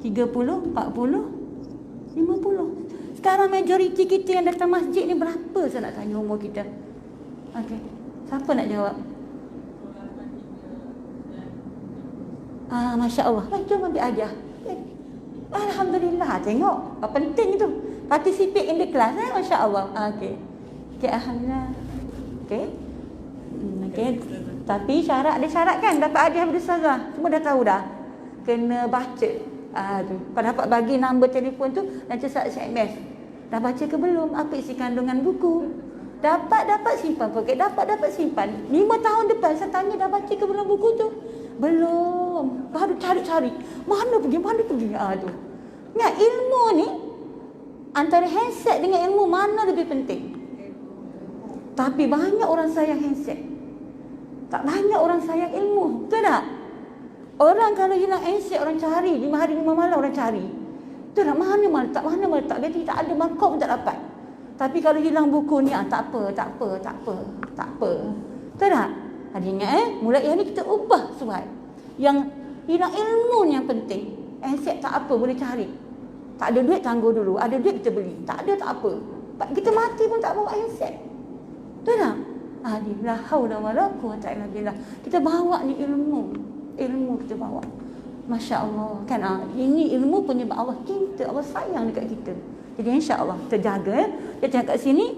30, 40, 50. Sekarang majoriti kita yang datang masjid ni berapa? Saya nak tanya umur kita. Okey. Siapa nak jawab? Masya Allah. Jom ambil ajar. Alhamdulillah. Tengok. Penting tu. Participate in the class. Masya Allah. Okey. Okey, alhamdulillah. Okey. Okey. Tapi syarat, ada syarat kan? Dapat hadiah daripada ustazah. Semua dah tahu dah. Kena baca. Tu. Kau dapat bagi nombor telefon tu, nanti saat SMS. Dah baca ke belum? Apa isi kandungan buku? Dapat simpan poket. Dapat simpan. 5 tahun depan saya tanya, dah baca ke belum buku tu? Belum. Baru cari-cari. Mana pergi? Tu. Ingat, ilmu ni, antara handset dengan ilmu, mana lebih penting? Tapi banyak orang sayang handset. Tak banyak orang sayang ilmu. Betul tak? Orang kalau hilang handset, orang cari. 5 hari 5 malam orang cari. Betul tak? Mana letak. Jadi tak ada markah pun tak dapat. Tapi kalau hilang buku ni, tak apa. Betul tak? Ada ingat mulai hari ni kita ubah surat. Yang hilang ilmu ni yang penting. Handset tak apa, boleh cari. Tak ada duit, tangguh dulu. Ada duit kita beli. Tak ada, tak apa. Kita mati pun tak bawa handset. Betul tak? La haula wala quwwata illa billah. Kita bawa ni ilmu kita bawa. Masya Allah kan. Ini ilmu penyebab Allah cinta, Allah sayang dekat kita. Jadi insya-Allah kita jaga. Kita tengok kat sini.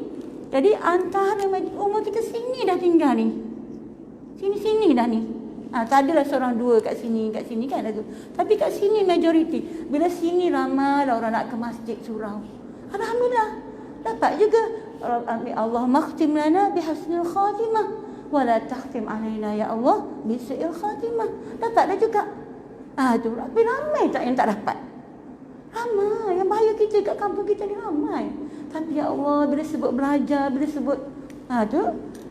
Jadi antara umur kita sini dah tinggal ni. Sini dah ni. Tak adalah seorang dua kat sini kan ada tu. Tapi kat sini majoriti. Bila sini ramai orang nak ke masjid surau. Alhamdulillah. Dapat juga. Allah makhtim lana bihasnil khatimah wa la takhtim alaina ya Allah bisu'il khatimah. Dapat dah juga. Tu tapi ramai tak yang tak dapat. Ramai yang bahaya kita kat kampung kita ni ramai. Tapi ya Allah bila sebut belajar, bila sebut tu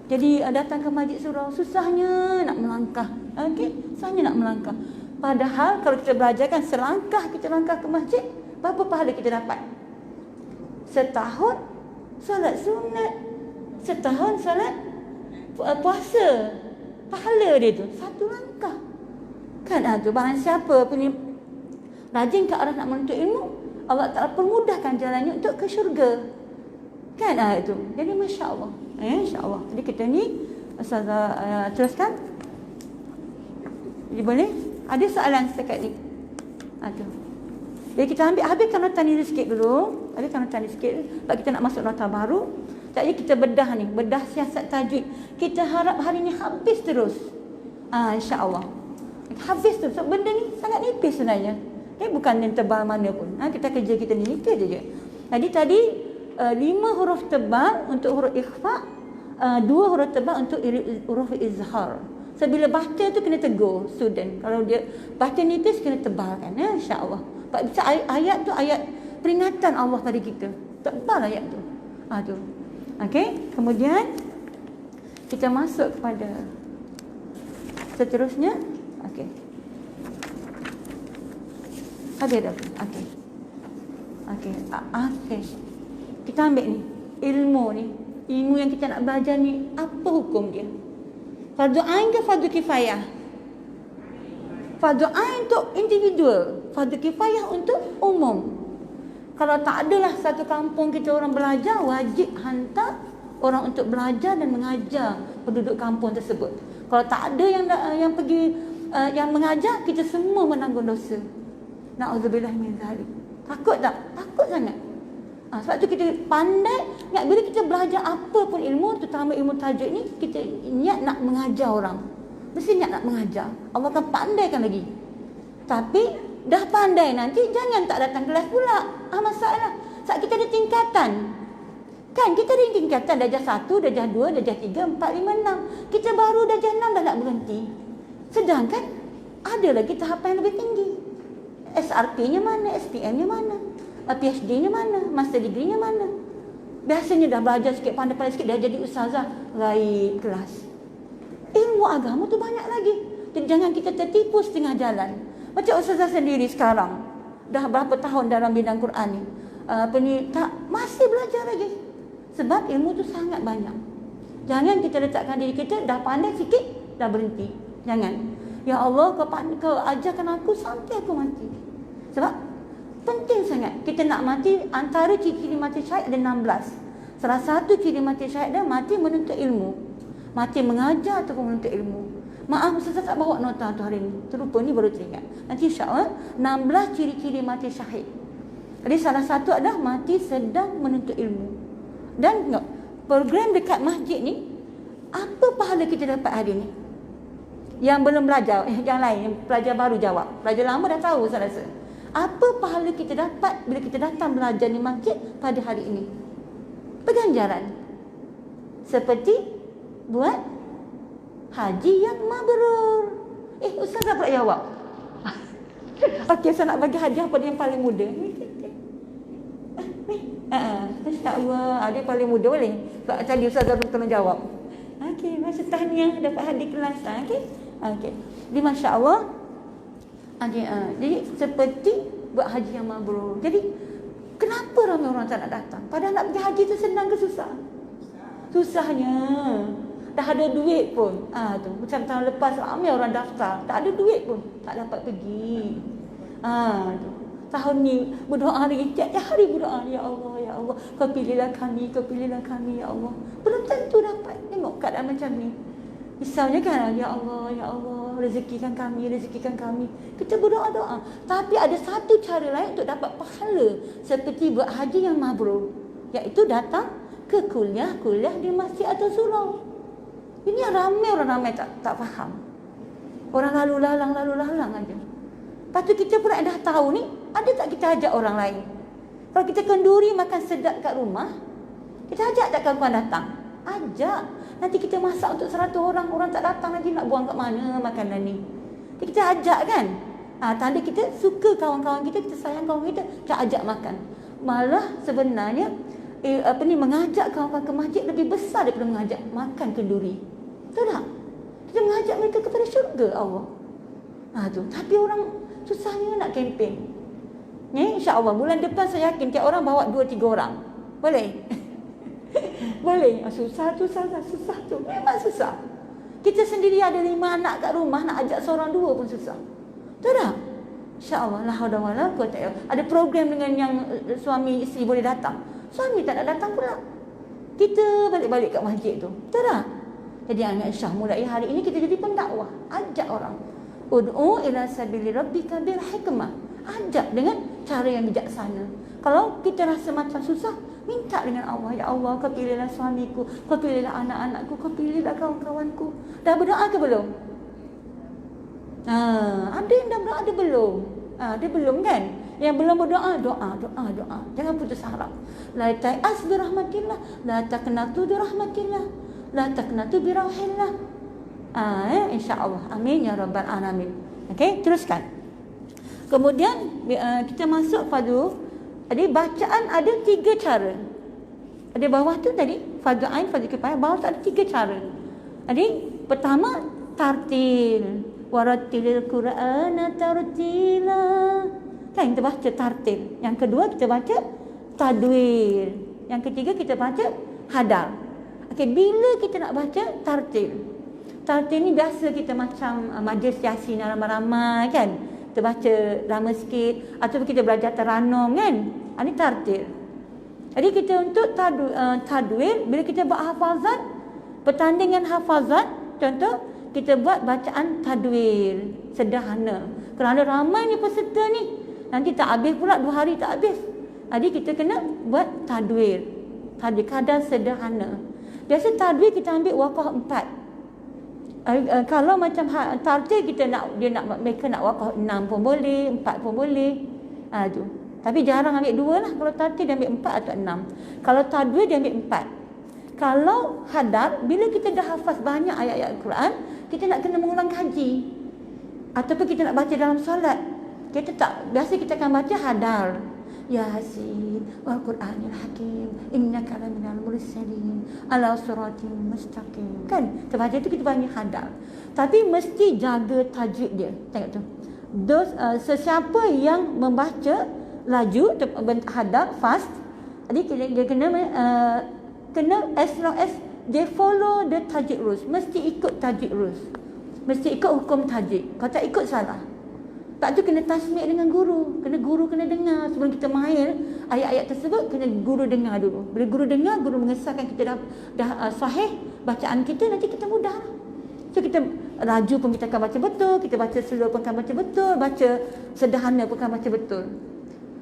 jadi datang ke masjid surau susahnya nak melangkah. Okey, susahnya nak melangkah. Padahal kalau kita belajar kan selangkah kita langkah ke masjid, berapa pahala kita dapat? Setahun solat sunat, setahun solat puasa. Pahala dia tu satu langkah. Kan tu barang siapa punya rajin ke arah nak menuntut ilmu, Allah Ta'ala permudahkan jalannya untuk ke syurga. Kan itu. Jadi Masya Allah. Insya Allah. Jadi kita ni Ustazah teruskan. Jadi boleh? Ada soalan setakat ni? Tu. Jadi kita habiskan nota ni sikit dulu. Habiskan nota ni sikit. Sebab kita nak masuk nota baru. Jadi kita bedah siasat tajwid. Kita harap hari ni habis terus. Insya Allah. Habis terus. So, benda ni sangat nipis sebenarnya. Bukan yang tebal mana pun. Kita kerja kita ni nipis je. Jadi tadi 5 huruf tebal untuk huruf ikhfa, 2 huruf tebal untuk huruf izhar. So bila baca tu kena tegur student. Kalau dia baca nipis kena tebalkan, insya-Allah. Sebab ayat tu ayat peringatan Allah pada kita. Tebal ayat tu. Tu. Okey, kemudian kita masuk kepada seterusnya. Okey. Habis dah. Okey. Okey. Kita ambil ni, ilmu yang kita nak belajar ni, apa hukum dia? Fardu ain ke fardu kifayah? Fardu ain untuk individual, fardu kifayah untuk umum. Kalau tak adalah satu kampung kita orang belajar, wajib hantar orang untuk belajar dan mengajar penduduk kampung tersebut. Kalau tak ada yang pergi yang mengajar, kita semua menanggung dosa. Na'udzubillah min zalik. Takut tak? Takut sangat. Sebab tu kita pandai, bila kita belajar apa pun ilmu, terutama ilmu tajwid ni, kita niat nak mengajar orang. Mesti niat nak mengajar. Allah akan pandaikan lagi. Tapi dah pandai nanti jangan tak datang kelas pula. Masalah. Sebab kita ada tingkatan. Kan kita ada tingkatan darjah 1, darjah 2, darjah 3, 4, 5, 6. Kita baru darjah 6 dah nak berhenti. Sedangkan ada lagi tahapan yang lebih tinggi. SRP-nya mana, SPM-nya mana? PhD-nya mana? Master degree-nya mana? Biasanya dah belajar sikit, pandai-pandai sikit, dah jadi ustazah raih kelas. Ilmu agama tu banyak lagi. Jadi jangan kita tertipu setengah jalan. Macam ustazah sendiri sekarang, dah berapa tahun dalam bidang Quran ni, masih belajar lagi. Sebab ilmu tu sangat banyak. Jangan kita letakkan diri kita, dah pandai sikit, dah berhenti. Jangan. Ya Allah, kau ajarkan aku sampai aku mati. Sebab penting sangat. Kita nak mati, antara ciri mati syahid ada 16. Salah satu ciri mati syahid dia mati menuntut ilmu. Mati mengajar ataupun menuntut ilmu. Maaf Ustazah tak bawa nota tu hari ni. Terlupa, ni baru teringat. Nanti insya-Allah 16 ciri-ciri mati syahid. Jadi salah satu adalah mati sedang menuntut ilmu. Dan tengok, program dekat masjid ni, apa pahala kita dapat hari ni? Yang belum belajar, yang lain, pelajar baru jawab. Pelajar lama dah tahu saya rasa. Apa pahala kita dapat bila kita datang belajar di masjid pada hari ini? Perganjaran. Seperti buat haji yang mabrur. Ustazah pula jawab. Okey, saya nak bagi hadiah pada yang paling muda. Masya-Allah, dia paling muda boleh. Sebab tadi Ustazah tolong jawab. Okey, masa tahniah dapat hadiah kelas. Okey. Okey. Jadi masya-Allah. Jadi seperti buat haji yang mabrur. Jadi kenapa ramai orang tak nak datang? Padahal nak pergi haji tu senang ke susah? Susahnya. Dah ada duit pun. Tu macam tahun lepas ramai orang daftar, tak ada duit pun, tak dapat pergi. Tu. Tahun ni berdoa lagi, tiap hari berdoa, ya Allah, kau pilihlah kami, ya Allah. Belum tentu dapat. Tengok keadaan macam ni. Misalnya kan, ya Allah, rezekikan kami. Kita berdoa-doa. Tapi ada satu cara lain untuk dapat pahala seperti buat haji yang mabrur, iaitu datang ke kuliah di masjid atau surau. Ini yang ramai tak faham. Orang lalu lalang aja. Lepas tu kita pula dah tahu ni, ada tak kita ajak orang lain? Kalau kita kenduri makan sedap kat rumah, kita ajak tak kawan-kawan datang? Ajak. Nanti kita masak untuk 100 orang, orang tak datang nanti nak buang kat mana makanan ni? Jadi kita ajak kan? Tanda kita suka kawan-kawan kita sayang kawan kita ajak makan. Malah sebenarnya mengajak kawan-kawan ke masjid lebih besar daripada mengajak makan kenduri. Betul tak? Kita mengajak mereka kepada syurga Allah. Tu. Tapi orang susahnya nak kempen. Ni insya-Allah bulan depan saya yakin tiap orang bawa 2-3 orang. Boleh? Boleh. Susah tu. Memang susah. Kita sendiri ada 5 anak kat rumah, nak ajak seorang 2 pun susah. Betul tak? InsyaAllah. La haula wala quwwata illa billah. Ada program dengan yang suami isteri boleh datang. Suami tak nak datang pula. Kita balik-balik kat masjid tu. Betul tak? Jadi anak Syah, mulai hari ini kita jadi pendakwah. Ajak orang. Ud'u ila sabili rabbika bil hikmah. Ajak dengan cara yang bijaksana. Kalau kita rasa macam susah, minta dengan Allah. Ya Allah, kau pilihlah suamiku, kau pilihlah anak-anakku, kau pilihlah kawan-kawanku. Dah berdoa ke belum? Ada yang dah berdoa, ada belum? Dia belum kan? Yang belum berdoa, doa. Jangan putus harap. La ta'as bi rahmatillah, la taqnatu bi rahmatillah, la taqnatu bi rauhillah. InsyaAllah. Amin ya rabbal alamin. Okey, teruskan. Kemudian kita masuk fardu. Jadi bacaan ada 3 cara. Ada bawah tu tadi fardu ain, fardu kifayah. Bawah tu ada 3 cara. Jadi pertama tartil. Warattilil Qur'ana tartila. Kan kita baca tartil. Yang kedua kita baca tadwir. Yang ketiga kita baca hadal. Okey, bila kita nak baca tartil? Tartil ni biasa kita macam majlis yasin ramai-ramai kan. Kita baca lama sikit ataupun kita belajar taranum kan. Ini tartil. Jadi kita untuk tadwir, bila kita buat hafazan, pertandingan hafazan, contoh kita buat bacaan tadwir sederhana. Kerana ramai ni peserta ni, nanti tak habis pula 2 hari tak habis. Jadi kita kena buat tadwir. Tadwir kadar sederhana. Biasa tadwir kita ambil wakaf 4. Kalau macam tartil kita mereka nak wakaf 6 pun boleh, 4 pun boleh. Tu. Tapi jarang ambil 2 lah. Kalau tartil dia ambil 4 atau 6. Kalau tadwir dia ambil 4. Kalau hadar, bila kita dah hafaz banyak ayat-ayat Al-Quran, kita nak kena mengulang kaji. Ataupun kita nak baca dalam solat. Biasa kita akan baca hadar. Yasin wal Qur'anil Hakim innaka laminal mursalin ala siratin mustaqim. Kan? Terbaca tu kita panggil hadar. Tapi mesti jaga tajwid dia. Tengok tu. Sesiapa yang membaca laju hadar fast, jadi dia kena as long as they follow the tajwid rules. Mesti ikut tajwid rules. Mesti ikut hukum tajwid. Kalau tak ikut salah. Tak tu kena tasmi' dengan guru. Guru kena dengar. Sebelum kita main ayat-ayat tersebut, kena guru dengar dulu. Bila guru dengar, guru mengesahkan kita dah sahih bacaan kita, nanti kita mudah. So kita raju pun kita akan baca betul, kita baca slow pun akan baca betul, baca sederhana pun akan baca betul.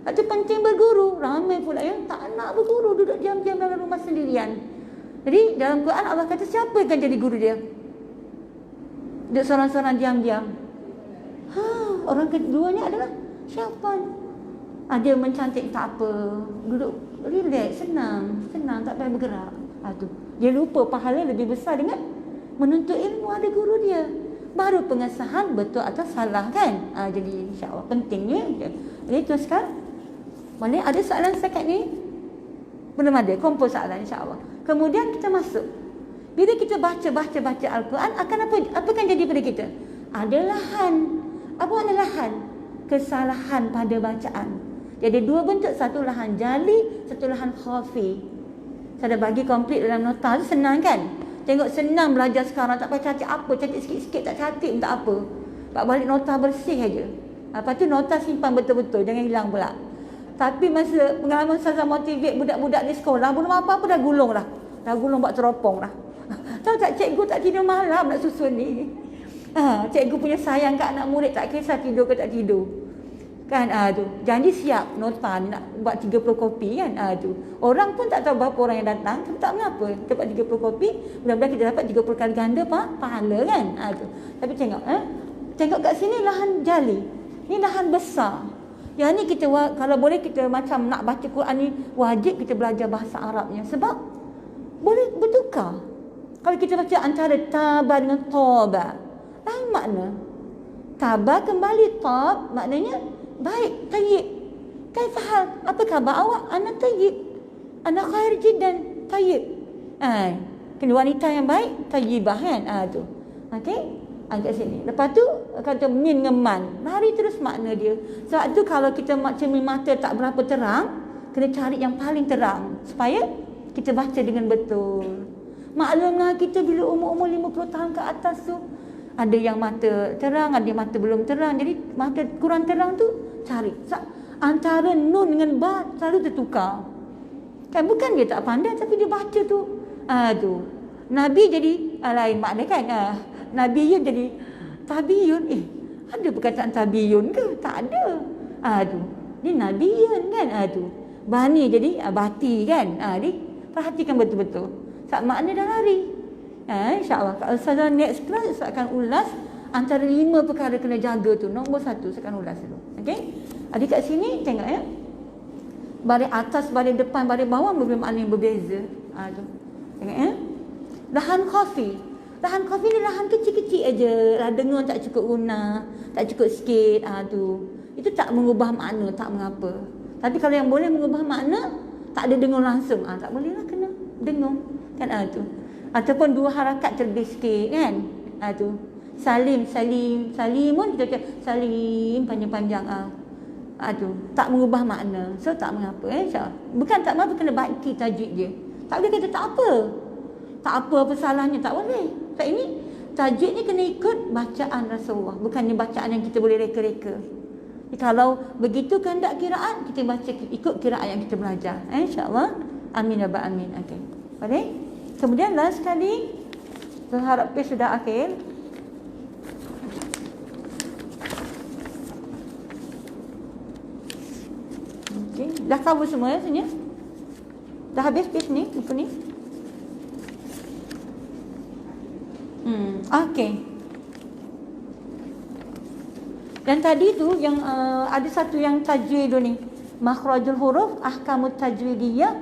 Itu penting berguru. Ramai pula yang tak nak berguru, duduk diam-diam dalam rumah sendirian. Jadi dalam Quran Allah kata siapa yang akan jadi guru dia? Duduk seorang-seorang diam-diam. Orang keduanya adalah syaitan. Dia mencantik tak apa, duduk relax, senang, tak payah bergerak. Tu. Dia lupa pahala lebih besar dengan menuntut ilmu, ada guru dia. Baru pengesahan betul atau salah kan. Jadi insya-Allah pentingnya. Jadi teruskan. Boleh ada soalan setakat ni? Belum ada, kompos soalan insya-Allah. Kemudian kita masuk. Bila kita baca Al-Quran, akan apa akan jadi pada kita? Ada lahan. Apa makna lahan? Kesalahan pada bacaan. Jadi dua bentuk, satu lahan jali, satu lahan khafi. Saya dah bagi komplit dalam nota tu, senang kan? Tengok senang belajar sekarang, tak payah catat apa, catat sikit-sikit tak catat tak apa. Pak balik nota bersih aja. Lepas tu nota simpan betul-betul, jangan hilang pula. Tapi masa pengalaman saya motivate budak-budak di sekolah, belum apa-apa dah gulung dah. Dah gulung buat teropong dah. Tahu tak, cikgu tak tidur malam nak susun ni. Cikgu punya sayang kat anak murid, tak kisah tidur ke tak tidur. Kan tu. Janji siap nota ni nak buat 30 kopi kan. Tu. Orang pun tak tahu berapa orang yang datang, tapi tak mengapa. Kita buat 30 kopi, mudah-mudahan kita dapat 30 kali ganda pahala kan. Tu. Tapi tengok kat sini lahan jali. Ni lahan besar. Yang ni kita kalau boleh kita macam nak baca Quran ni wajib kita belajar bahasa Arabnya, sebab boleh bertukar. Kalau kita baca antara taba dengan toba, lain makna. Taba kembali, tab maknanya baik, tayyib. Kaifahal? Apa khabar awak? Ana tayyib. Ana khair jiddan, tayyib. Kena wanita yang baik, tayyibah kan. Tu. Okey? Kat sini. Lepas tu kata min dengan man. Lari terus makna dia. Sebab tu kalau kita cermin mata tak berapa terang, kena cari yang paling terang supaya kita baca dengan betul. Maklumlah kita bila umur-umur 50 tahun ke atas tu, ada yang mata terang, ada yang mata belum terang. Jadi mata kurang terang tu cari. Antara nun dengan ba selalu tertukar. Kan bukan dia tak pandai, tapi dia baca tu. Tu. Nabi jadi lain makna kan. Nabiyun jadi tabiyun. Ada perkataan tabiyun ke? Tak ada. Tu. Ni nabiyun kan. Tu. Bani jadi bati kan. Ni perhatikan betul-betul. Sebab makna dah lari. InsyaAllah. Kalau Ustazah next class, saya akan ulas antara 5 perkara kena jaga tu. Nombor 1 saya akan ulas dulu. Okey? Adik kat sini tengok ya. Baris atas, baris depan, baris bawah berbeza makna yang berbeza. Tu. Tengok ya. Lahan khafi. Lahan khafi ni lahan kecil-kecil aja. Lah dengar tak cukup guna, tak cukup sikit. Tu. Itu tak mengubah makna, tak mengapa. Tapi kalau yang boleh mengubah makna, tak ada dengar langsung. Tak boleh lah, kena dengar. Kan tu. Ataupun 2 harakat terlebih sikit kan. Tu. Salim pun kita cakap salim panjang-panjang. Tu. Tak mengubah makna. So tak mengapa. Bukan tak mengapa, kena baiki tajwid dia. Tak boleh kata tak apa. Tak apa salahnya, tak boleh. Sebab ini tajwid ni kena ikut bacaan Rasulullah, bukannya bacaan yang kita boleh reka-reka. Jadi, kalau begitu kehendak qiraat, kita baca ikut qiraat yang kita belajar. InsyaAllah. Amin ya rabbal alamin. Okey. Boleh? Kemudian last sekali, saya harap sudah akhir. Okey, dah cover semua ya sebenarnya? Dah habis page ni, buku ni? Okey. Dan tadi tu yang ada satu yang tajwid tu ni, makhrajul huruf, ahkamut tajwidiyah,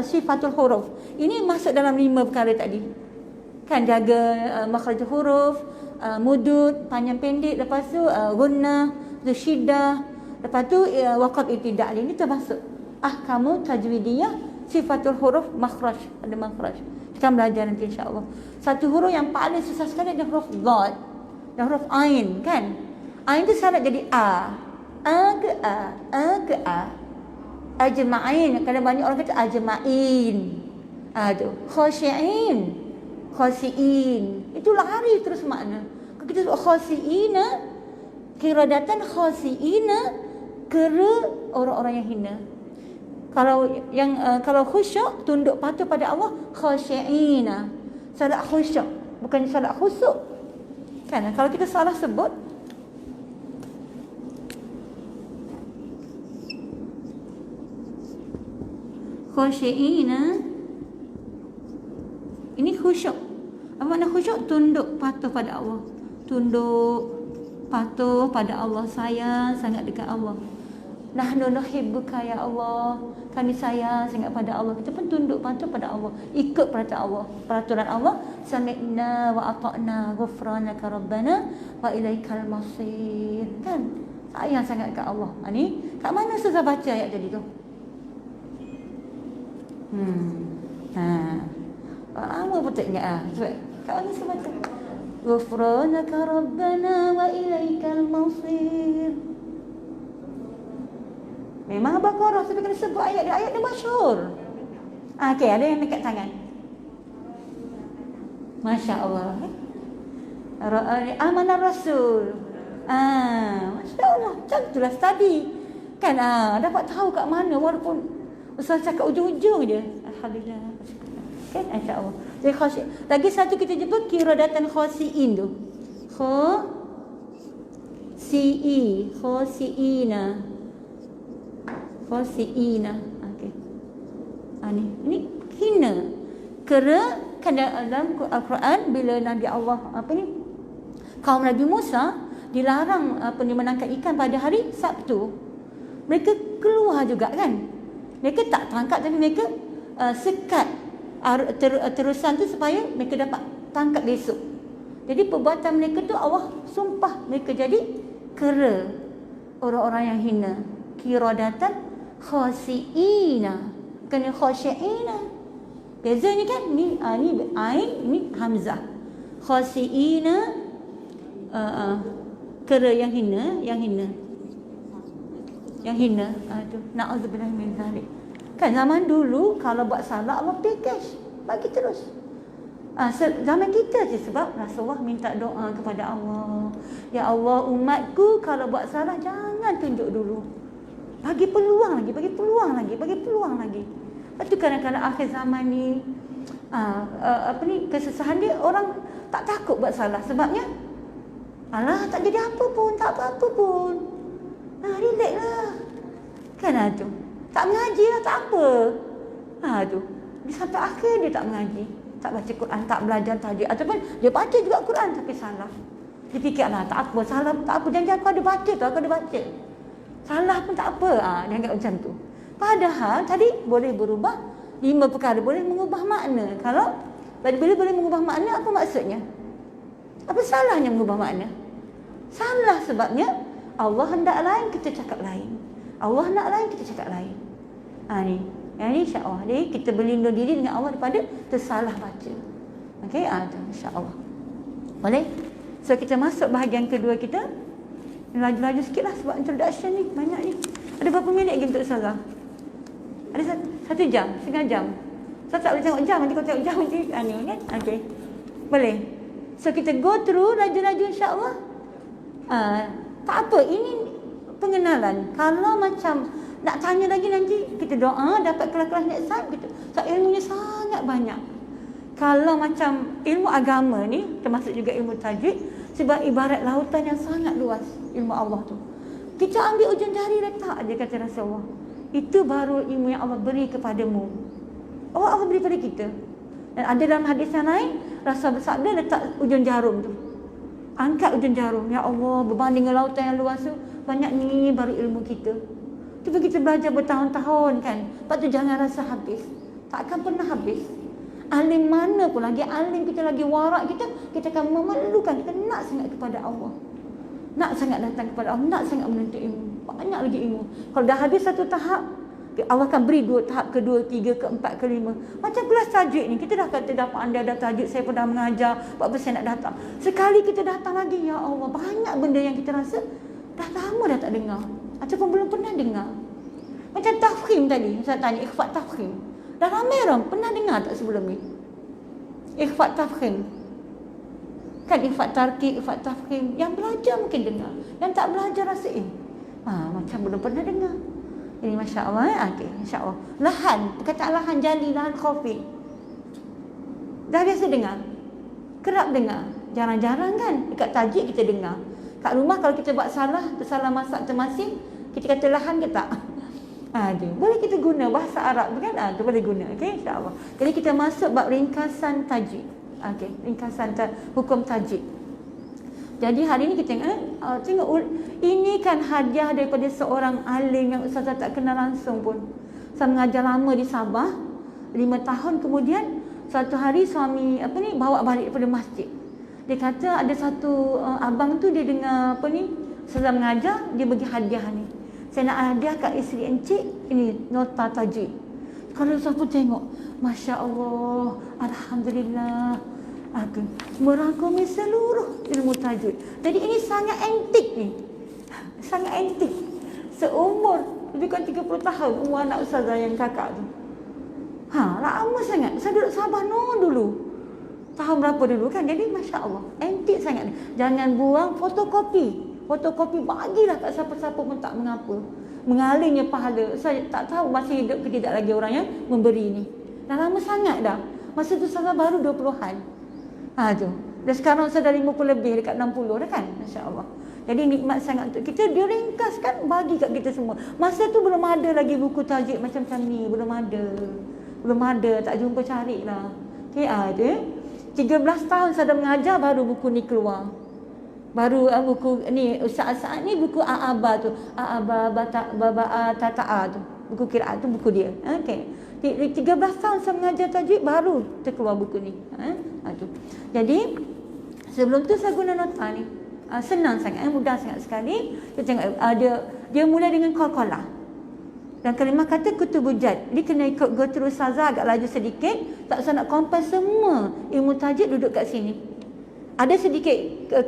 sifatul huruf. Ini masuk dalam 5 perkara tadi. Kan jaga makhrajul huruf, mudud, panjang pendek, lepas tu gunnah, syiddah, lepas tu waqaf ibtida'. Ini termasuk ahkamut tajwidiyah, sifatul huruf, makhraj, ada makhraj. Kita belajar nanti insya-Allah. Satu huruf yang paling susah sekali adalah huruf dhad dan huruf ain kan. Ain tu syarat jadi a. A ke a. Ajma'in. Kadang banyak orang kata ajma'in. Tu. Khashi'in. Itu lari terus makna. Kalau kita sebut khashi'ina, kiradatan khashi'ina, kera orang-orang yang hina. Kalau khusyuk, tunduk patuh pada Allah, khasyi'ina. Salat khusyuk. bukannya solat khusyuk. Kan kalau kita salah sebut khusyi'ina, ini khusyuk. Apa makna khusyuk? Tunduk patuh pada Allah. Tunduk patuh pada Allah, sayang sangat dekat Allah. Nahnu nuhibbuka ya Allah, kami sayang sangat pada Allah. Kita pun tunduk patuh pada Allah, ikut peraturan Allah. Sami'na wa ata'na ghufranaka rabbana wa ilaikal masir. Kan sayang sangat dekat Allah. Ni kat mana susah baca ayat tadi tu? Lama pun tak ingat sebab kat mana saya baca? Ghufranaka rabbana wa ilaikal masir. Memang Al-Baqarah tapi kena sebut ayat dia masyhur. Okey, ada yang dekat tangan. Masya-Allah. Amanah Rasul. Masya-Allah. Macam itulah study. Kan dapat tahu kat mana walaupun Ustaz cakap ujung-ujung je. Alhamdulillah. Kan insya-Allah. Jadi khasyik. Lagi satu kita jumpa qiradatan khasiin tu. Khasiina. Okey. Ini hina. Kera kan dalam Al-Quran bila Nabi Allah kaum Nabi Musa dilarang menangkap ikan pada hari Sabtu. Mereka keluar juga kan. Mereka tak tangkap tapi mereka sekat terusan tu supaya mereka dapat tangkap besok. Jadi perbuatan mereka tu Allah sumpah mereka jadi kera, orang-orang yang hina. Qiradatan khasiina, bukan khasyiina. Bezanya kan ni ain, ni hamzah. Khasiina kera yang hina. Tu na'udzubillah min zalik. Kan zaman dulu kalau buat salah Allah pay cash, bagi terus. Zaman kita je sebab Rasulullah minta doa kepada Allah. Ya Allah, umatku kalau buat salah jangan tunjuk dulu. Bagi peluang lagi. Lepas tu kadang-kadang akhir zaman ni kesusahan dia, orang tak takut buat salah sebabnya alah tak jadi apa pun, tak apa-apa pun. Relax lah. Kan tu. Tak mengaji lah, tak apa. Tu. Dia sampai akhir dia tak mengaji. Tak baca Quran, tak belajar tajwid. Ataupun dia baca juga Quran tapi salah. Dia fikir tak apa, salah tak apa. Jangan aku ada baca. Salah pun tak apa. Dia anggap macam tu. Padahal tadi boleh berubah 5 perkara. Boleh mengubah makna. Kalau bila boleh mengubah makna, apa maksudnya? Apa salahnya mengubah makna? Salah sebabnya Allah hendak lain, kita cakap lain. Allah nak lain, kita cakap lain. Ni. Yang ni insya-Allah. Jadi kita berlindung diri dengan Allah daripada tersalah baca. Okey, insya-Allah. Boleh? So kita masuk bahagian kedua kita. Laju-laju sikitlah sebab introduction ni banyak ni. Ada berapa minit lagi untuk Ustazah? Ada 1 jam, setengah jam. Saya tak boleh tengok jam, nanti kau tengok jam nanti kan. Okey. Boleh. So kita go through laju-laju insya-Allah. Tak apa, ini pengenalan. Kalau macam nak tanya lagi nanti kita doa dapat kelas-kelas next time gitu. So ilmunya sangat banyak. Kalau macam ilmu agama ni termasuk juga ilmu tajwid, sebab ibarat lautan yang sangat luas ilmu Allah tu. Kita ambil ujung jari letak aja kata Rasulullah. Itu baru ilmu yang Allah beri kepadamu. Allah beri pada kita. Dan ada dalam hadis yang lain Rasul bersabda letak ujung jarum tu. Angkat ujung jarum. Ya Allah, berbanding dengan lautan yang luas tu, banyak ni baru ilmu kita. Cuba kita belajar bertahun-tahun kan. Lepas tu jangan rasa habis. Takkan pernah habis. Alim mana pun lagi alim kita, lagi warak kita akan memerlukan. Kita nak sangat kepada Allah. Nak sangat datang kepada Allah. Nak sangat menuntut ilmu. Banyak lagi ilmu. Kalau dah habis satu tahap, Allah akan beri 2 tahap, kedua, 3, keempat, kelima. Macam kelas tajwid ni, kita dah kata dah pandai dah tajwid, saya pun dah mengajar, buat apa saya nak datang. Sekali kita datang lagi, ya Allah, banyak benda yang kita rasa dah lama dah tak dengar ataupun belum pernah dengar. Macam tafkhim tadi, saya tanya ikhfat tafkhim. Dah ramai orang pernah dengar tak sebelum ni? Ikhfat tafkhim. Kan ikhfat tarkik, ikhfat tafkhim. Yang belajar mungkin dengar, yang tak belajar rasa macam belum pernah dengar. Jadi masya-Allah, okey, insya-Allah. Lahan, perkataan lahan jali, lahan khafi. Dah biasa dengar. kerap dengar. Jarang-jarang kan dekat tajwid kita dengar. Kat rumah kalau kita buat tersalah masak termasing, kita kata lahan ke tak? Boleh kita guna bahasa Arab kan? Tu boleh guna. Okey, insya-Allah. Jadi kita masuk bab ringkasan tajwid. Okey, ringkasan hukum tajwid. Jadi hari ni kita tengok ini kan hadiah daripada seorang alim yang ustazah tak kenal langsung pun. Saya mengajar lama di Sabah 5 tahun, kemudian suatu hari suami bawa balik daripada masjid. Dia kata ada satu abang tu dia dengar ustazah mengajar, dia bagi hadiah ni. Saya nak hadiah kat isteri encik, ini nota tajwid. Kalau saya pun tengok, Masya Allah, Alhamdulillah, aku merangkumi seluruh ilmu tajwid. Jadi ini sangat antik ni. Sangat antik. Seumur lebih kurang 30 tahun umur anak ustazah yang kakak tu. Lama sangat. Saya duduk Sabah dulu. Tahun berapa dulu kan. Jadi Masya Allah, antik sangat ni. Jangan buang fotokopi. Fotokopi bagilah kat siapa-siapa pun tak mengapa. Mengalirnya pahala. Saya tak tahu masih hidup ke tidak lagi orang yang memberi ni. Dah lama sangat dah. Masa tu saya baru 20-an. Tu. Dan sekarang saya dah 50 lebih, dekat 60 dah kan. Masya Allah. Jadi nikmat sangat untuk kita. Dia ringkaskan bagi kat kita semua. Masa tu belum ada lagi buku tajwid macam ni. Belum ada. Tak jumpa carilah. Okay, ada. 13 tahun saya dah mengajar baru buku ni keluar. Baru buku ni saat-saat ni buku A'aba tu. A'aba Baba'a Tata'a tu. Buku qiraat tu buku dia. Okey. 13 tahun saya mengajar tajwid baru terkeluar buku ni. Tu. Jadi sebelum tu saya guna nota ni. Senang sangat, mudah sangat sekali. Kita tengok dia mulai dengan qalqalah. Dan kalimah kata kutubujad. Dia kena ikut go through ustazah agak laju sedikit. Tak usah nak compare semua ilmu tajwid duduk kat sini. Ada sedikit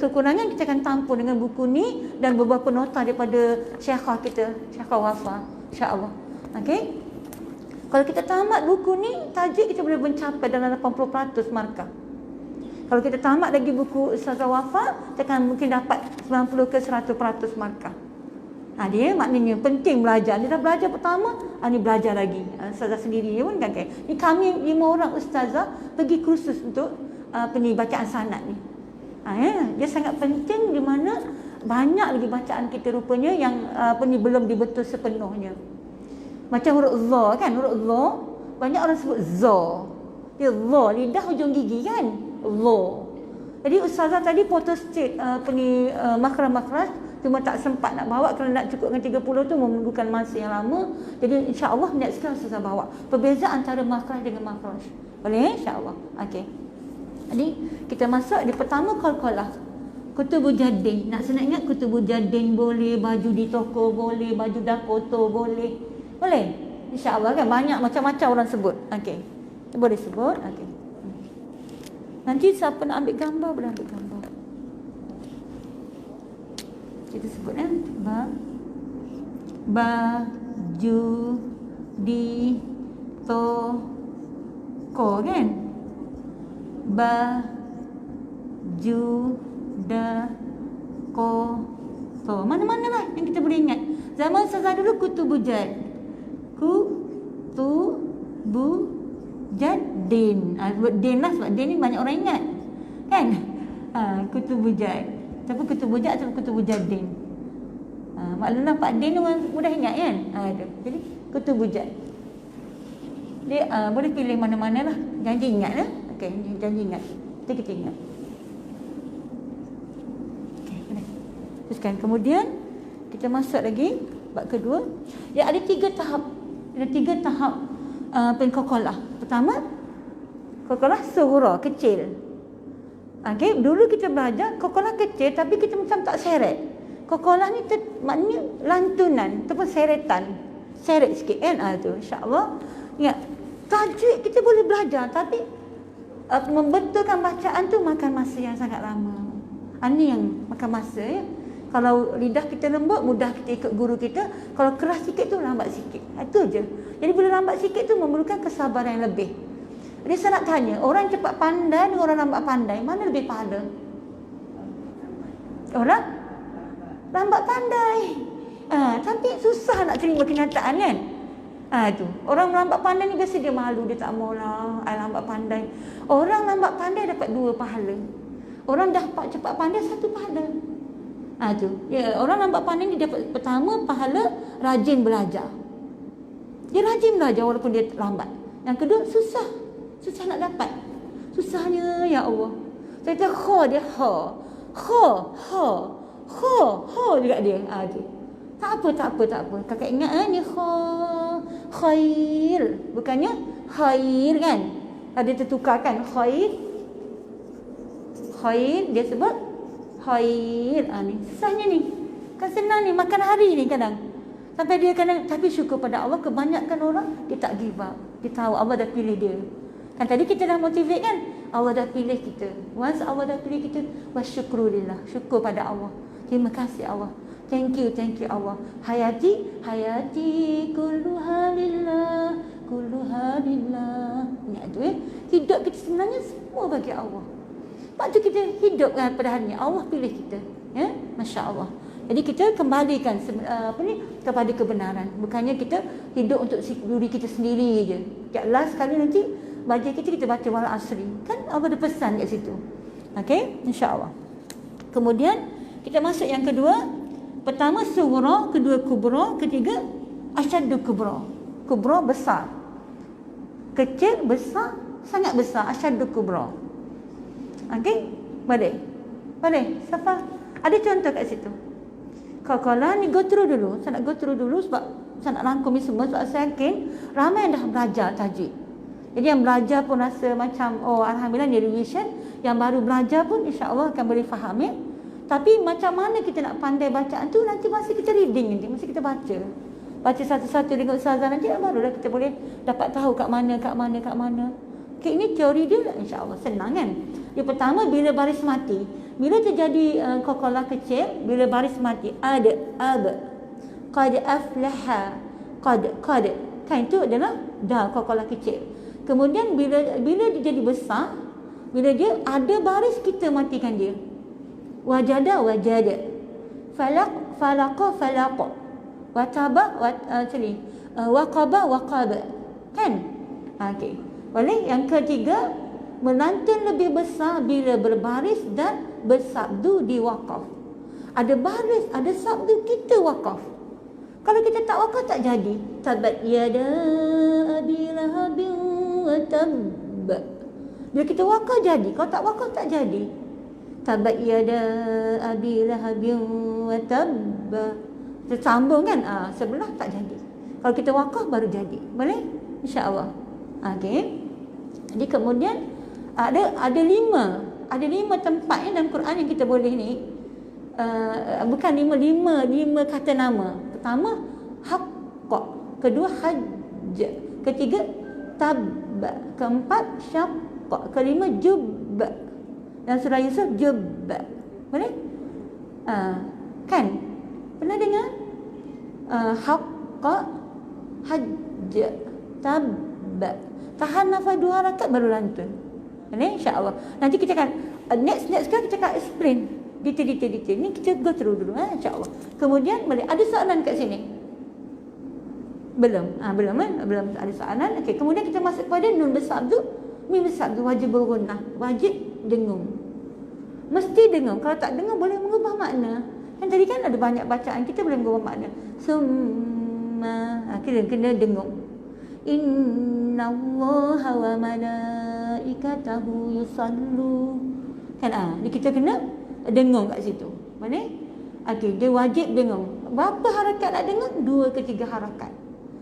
kekurangan, kita akan tampung dengan buku ni dan beberapa nota daripada syekhah kita, Syekhah Wafa, insya-Allah. Okey. Kalau kita tamat buku ni, tajwid kita boleh mencapai dalam 80% markah. Kalau kita tamat lagi buku Ustazah Wafa, kita akan mungkin dapat 90 ke 100% markah. Dia maknanya penting belajar. Dia dah belajar pertama, ni belajar lagi. Ustazah sendiri pun kan. Ni kami 5 orang ustazah pergi kursus untuk bacaan sanad ni. Dia sangat penting di mana banyak lagi bacaan kita rupanya yang belum dibetul sepenuhnya. Macam huruf za kan, huruf za banyak orang sebut za. Dia za, lidah hujung gigi kan. Za. Jadi ustazah tadi photo state makhraj-makhraj, cuma tak sempat nak bawa kerana nak cukupkan 30 tu memerlukan masa yang lama. Jadi insya-Allah next kali ustazah bawa perbezaan antara makhraj dengan makhraj. Boleh insya-Allah. Okey. Jadi kita masuk di pertama qalqalah. Kutubujadin. Nak senang ingat kutubujadin boleh, baju di toko boleh, baju dah kotor boleh. Boleh? Insya-Allah kan banyak macam-macam orang sebut. Okey. Boleh sebut. Okey. Nanti siapa nak ambil gambar boleh ambil gambar. Kita sebut baju di toko kan? Baju dah kotor. Mana-mana lah yang kita boleh ingat. Zaman ustazah dulu kutubujad. Kutubujadin. Sebut din lah sebab din ni banyak orang ingat. Kan? Kutubujad. Tapi kutubujad atau kutubujadin. Maklumlah Pak Din orang mudah ingat kan? Jadi kutubujad. Dia boleh pilih mana-mana lah. Janji ingat lah. Okey, janji ingat. Kita ingat. Okey, boleh. Teruskan. Kemudian kita masuk lagi bab kedua. Dia ada 3 tahap. Ada 3 tahap qalqalah. Pertama, qalqalah sughra, kecil. Okey, dulu kita belajar qalqalah kecil tapi kita macam tak seret. Qalqalah ni maknanya lantunan ataupun seretan. Seret sikit kan? Tu insya-Allah. Ingat, tajwid kita boleh belajar tapi membetulkan bacaan tu makan masa yang sangat lama. Ini yang makan masa ya. Kalau lidah kita lembut, mudah kita ikut guru kita. Kalau keras sikit tu lambat sikit. Itu je. Jadi bila lambat sikit tu memerlukan kesabaran yang lebih. Jadi saya nak tanya, orang cepat pandai dengan orang lambat pandai, mana lebih pahala? Orang lambat pandai. Tapi susah nak terima kenyataan kan? Tu. Orang lambat pandai ni biasa dia malu, dia tak maulah I lambat pandai. Orang lambat pandai dapat 2 pahala. Orang dah cepat pandai 1 pahala. Tu. Ya, orang lambat pandai ni dapat pertama pahala rajin belajar. Dia rajin belajar walaupun dia lambat. Yang kedua susah. Susah nak dapat. Susahnya ya Allah. Saya kata kha dia ha. Kha juga dia. Tu. Tak apa. Kakak ingat ni kha khair. Bukannya khair kan? Ada tertukar kan? Khair dia sebut khair. Ni susahnya ni. Kan senang ni makan hari ni kadang. Sampai dia kadang, tapi syukur pada Allah kebanyakan orang dia tak give up. Dia tahu Allah dah pilih dia. Kan tadi kita dah motivate kan? Allah dah pilih kita. Once Allah dah pilih kita, wasyukrulillah. Syukur pada Allah. Terima kasih Allah. Thank you Allah. Hayati kulluha lillah. Ingat tu hidup kita sebenarnya semua bagi Allah. Sebab tu kita hidup kan pada hari ni. Allah pilih kita. Ya? Masya Allah. Jadi kita kembalikan kepada kebenaran. Bukannya kita hidup untuk diri kita sendiri je. Last kali nanti baca kita baca wal asri. Kan Allah ada pesan kat situ. Okey, insya-Allah. Kemudian kita masuk yang kedua. Pertama sughra, kedua kubra, ketiga asyaddu kubra. Kubra besar. Kecil, besar, sangat besar, asyaddu kubra. Okey? Boleh. Siapa? Ada contoh kat situ. Kalau ni go through dulu. Saya nak go through dulu sebab saya nak rangkum ni semua sebab saya yakin ramai yang dah belajar tajwid. Jadi yang belajar pun rasa macam alhamdulillah ni revision. Yang baru belajar pun insya-Allah akan boleh faham ya. Tapi macam mana kita nak pandai bacaan tu nanti masa kita reading nanti masa kita baca. Baca satu-satu dengan ustazah nanti barulah kita boleh dapat tahu kat mana. Okey, ini teori dia insya-Allah senang kan. Yang pertama bila baris mati. Bila terjadi qalqalah kecil, bila baris mati ada qad aflaha qad kan itu adalah dah qalqalah kecil. Kemudian bila dia jadi besar, bila dia ada baris kita matikan dia. Wajada falaqa wataba waqaba kan. Okey. Boleh. Yang ketiga melantun lebih besar bila berbaris dan bersabdu di waqaf. Ada baris, ada sabdu, kita waqaf. Kalau kita tak waqaf tak jadi. Tabat yada abi lahabin wa tabb. Bila kita waqaf jadi, kalau tak waqaf tak jadi. Tabat yada abi lahabin wa tabb. Kita sambung kan? Sebelah tak jadi. Kalau kita waqaf baru jadi. Boleh? Insya-Allah. Okey. Jadi kemudian ada 5 tempat dalam Quran yang kita boleh ni bukan 5 kata nama. Pertama haqqa, kedua hajj, ketiga tabba, keempat syaqqa, kelima jubba. Dan surah Yusuf jubba. Boleh? Kan? Pernah dengar? Haqqa, hajj, tabba. Tahan nafas 2 rakaat baru lantun. Ini insya-Allah. Nanti kita akan next kali kita akan explain detail. Ni kita go through dulu insya-Allah. Kemudian boleh ada soalan kat sini? Belum ada soalan. Okey, kemudian kita masuk kepada nun bersabdu, mim bersabdu wajib bergunnah, wajib dengung. Mesti dengung. Kalau tak dengung boleh mengubah makna. Kan tadi kan ada banyak bacaan kita boleh mengubah makna. Summa kena dengung. Innallaha wa malaikatahu yusallu. Kan kita kena dengung kat situ. Boleh? Okey, dia wajib dengung. Berapa harakat nak dengung? 2 ke 3 harakat.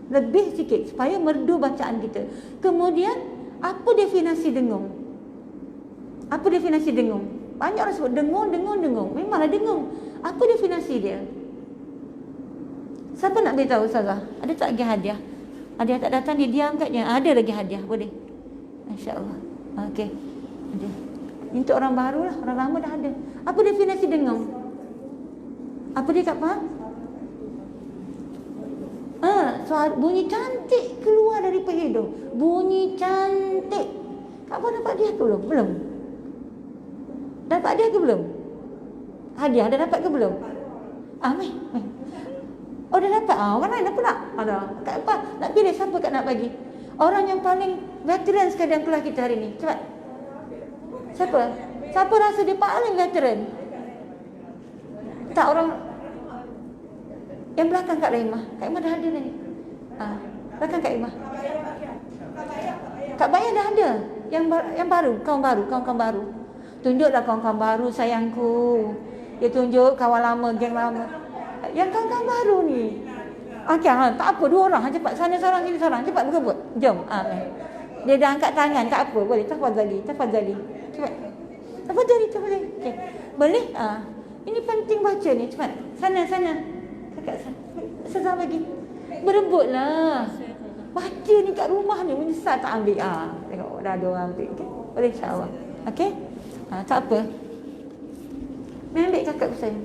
Lebih sikit supaya merdu bacaan kita. Kemudian apa definisi dengung? Banyak orang sebut dengung. Memanglah dengung. Apa definisi dia? Siapa nak beritahu ustazah? Ada tak lagi hadiah? Ada yang tak datang dia diam katnya. Ada lagi hadiah, boleh. Masya-Allah. Okey. Ada. Untuk orang baru lah, orang lama dah ada. Apa definisi dengung? Apa dia tak faham? Suara bunyi cantik keluar dari hidung. Bunyi cantik. Kak Puan dapat hadiah ke belum? Belum. Dapat hadiah ke belum? Hadiah dah dapat ke belum? Mai. Oh dah dapat. Orang lain dah pula. Ada. Tak apa. Nak pilih siapa kat nak bagi. Orang yang paling veteran sekali dalam kelas kita hari ni. Cepat. Siapa? Siapa rasa dia paling veteran? Tak orang yang belakang Kak Rahimah. Kak Rahimah dah ada ni. Belakang Kak Rahimah. Kak Bayar dah ada. Yang baru, kawan-kawan baru. Tunjuklah kawan-kawan baru sayangku. Dia tunjuk kawan lama, geng lama. Yang kawan-kawan baru ni. Okey, tak apa, 2 orang cepat. Sana seorang, sini seorang. Cepat berebut. Jom. Dia dah angkat tangan, tak apa. Boleh. Tafadhali. Cepat. Tafadhali. Okey. Boleh? Ini penting baca ni. Cepat. Sana. Kakak sana. Sesama bagi. Berebutlah. Baca ni kat rumah ni menyesal tak ambil. Tengok dah ada orang ambil. Okay? Boleh insya-Allah. Okey? Tak apa. Mai ambil kakak saya.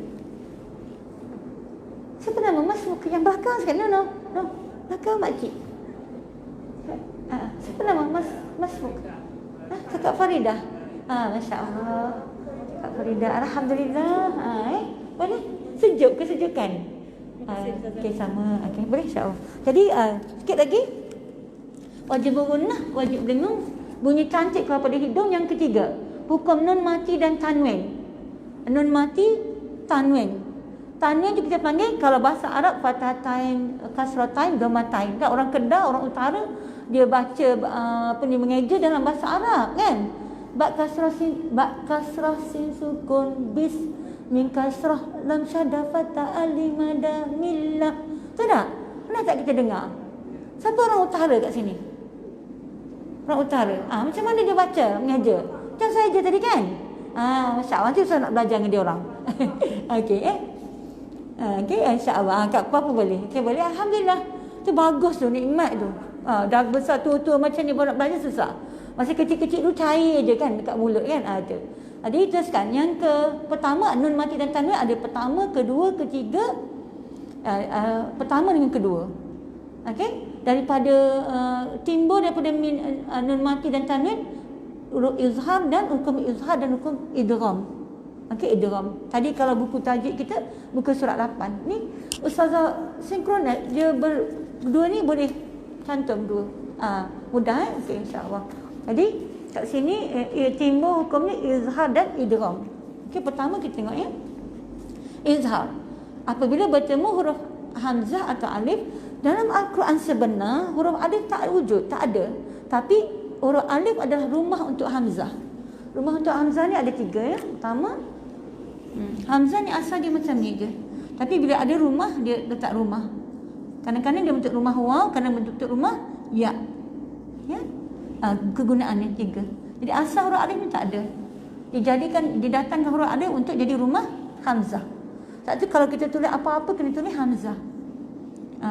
Siapa nama Mas muka yang belakang sekali? No. Belakang makcik. Siapa nama Mas muka? Kakak Faridah. Masya-Allah. Kak Faridah. Alhamdulillah. Boleh? Sejuk kesejukan. Okey sama. Okey boleh insya-Allah. Jadi sikit lagi. Wajib bergunah, wajib dengung. Bunyi cantik keluar pada hidung. Yang ketiga, hukum nun mati dan tanwin. Nun mati, tanwin. Tanwin tu kita panggil kalau bahasa Arab fathatain, kasratain, dhammatain. Kan orang Kedah, orang utara dia baca mengeja dalam bahasa Arab kan. Ba kasrah sin sukun bis min kasrah lam syadda fata alimada millah. Tahu tak? Pernah tak kita dengar? Siapa orang utara kat sini? Orang utara. Macam mana dia baca mengeja? Macam saya je tadi kan? Masya-Allah, nanti saya nak belajar dengan dia orang. Okey okey insya-Allah. Kat apa boleh? Okey boleh. Alhamdulillah. Tu bagus tu, nikmat tu. Dah besar tua-tua macam ni baru nak belajar susah. Masih kecil-kecil tu cair je kan dekat mulut kan. Ada. Jadi teruskan. Yang pertama nun mati dan tanwin ada pertama, kedua, ketiga. Pertama dengan kedua. Okey? Daripada timbul daripada nun mati dan tanwin huruf izhar dan hukum izhar dan hukum idgham. Okey, idgham. Tadi kalau buku tajuk kita buku surat 8. Ni ustazah sinkronet dia berdua ni boleh cantum dua. Mudah okey insya-Allah. Jadi kat sini timbul hukum ni izhar dan idgham. Okey, pertama kita tengok ya. Izhar. Apabila bertemu huruf hamzah atau alif dalam Al-Quran sebenar, huruf alif tak wujud, tak ada. Tapi huruf alif adalah rumah untuk hamzah. Rumah untuk hamzah ni ada 3 ya. Pertama, hamzah ni asal dia macam ni je. Tapi bila ada rumah, dia letak rumah. Kadang-kadang dia bentuk rumah waw, kadang bentuk rumah ya. Ya. Kegunaannya 3. Jadi asal huruf alif ni tak ada. Didatangkan huruf alif untuk jadi rumah hamzah. Tak tu kalau kita tulis apa-apa kena tulis hamzah.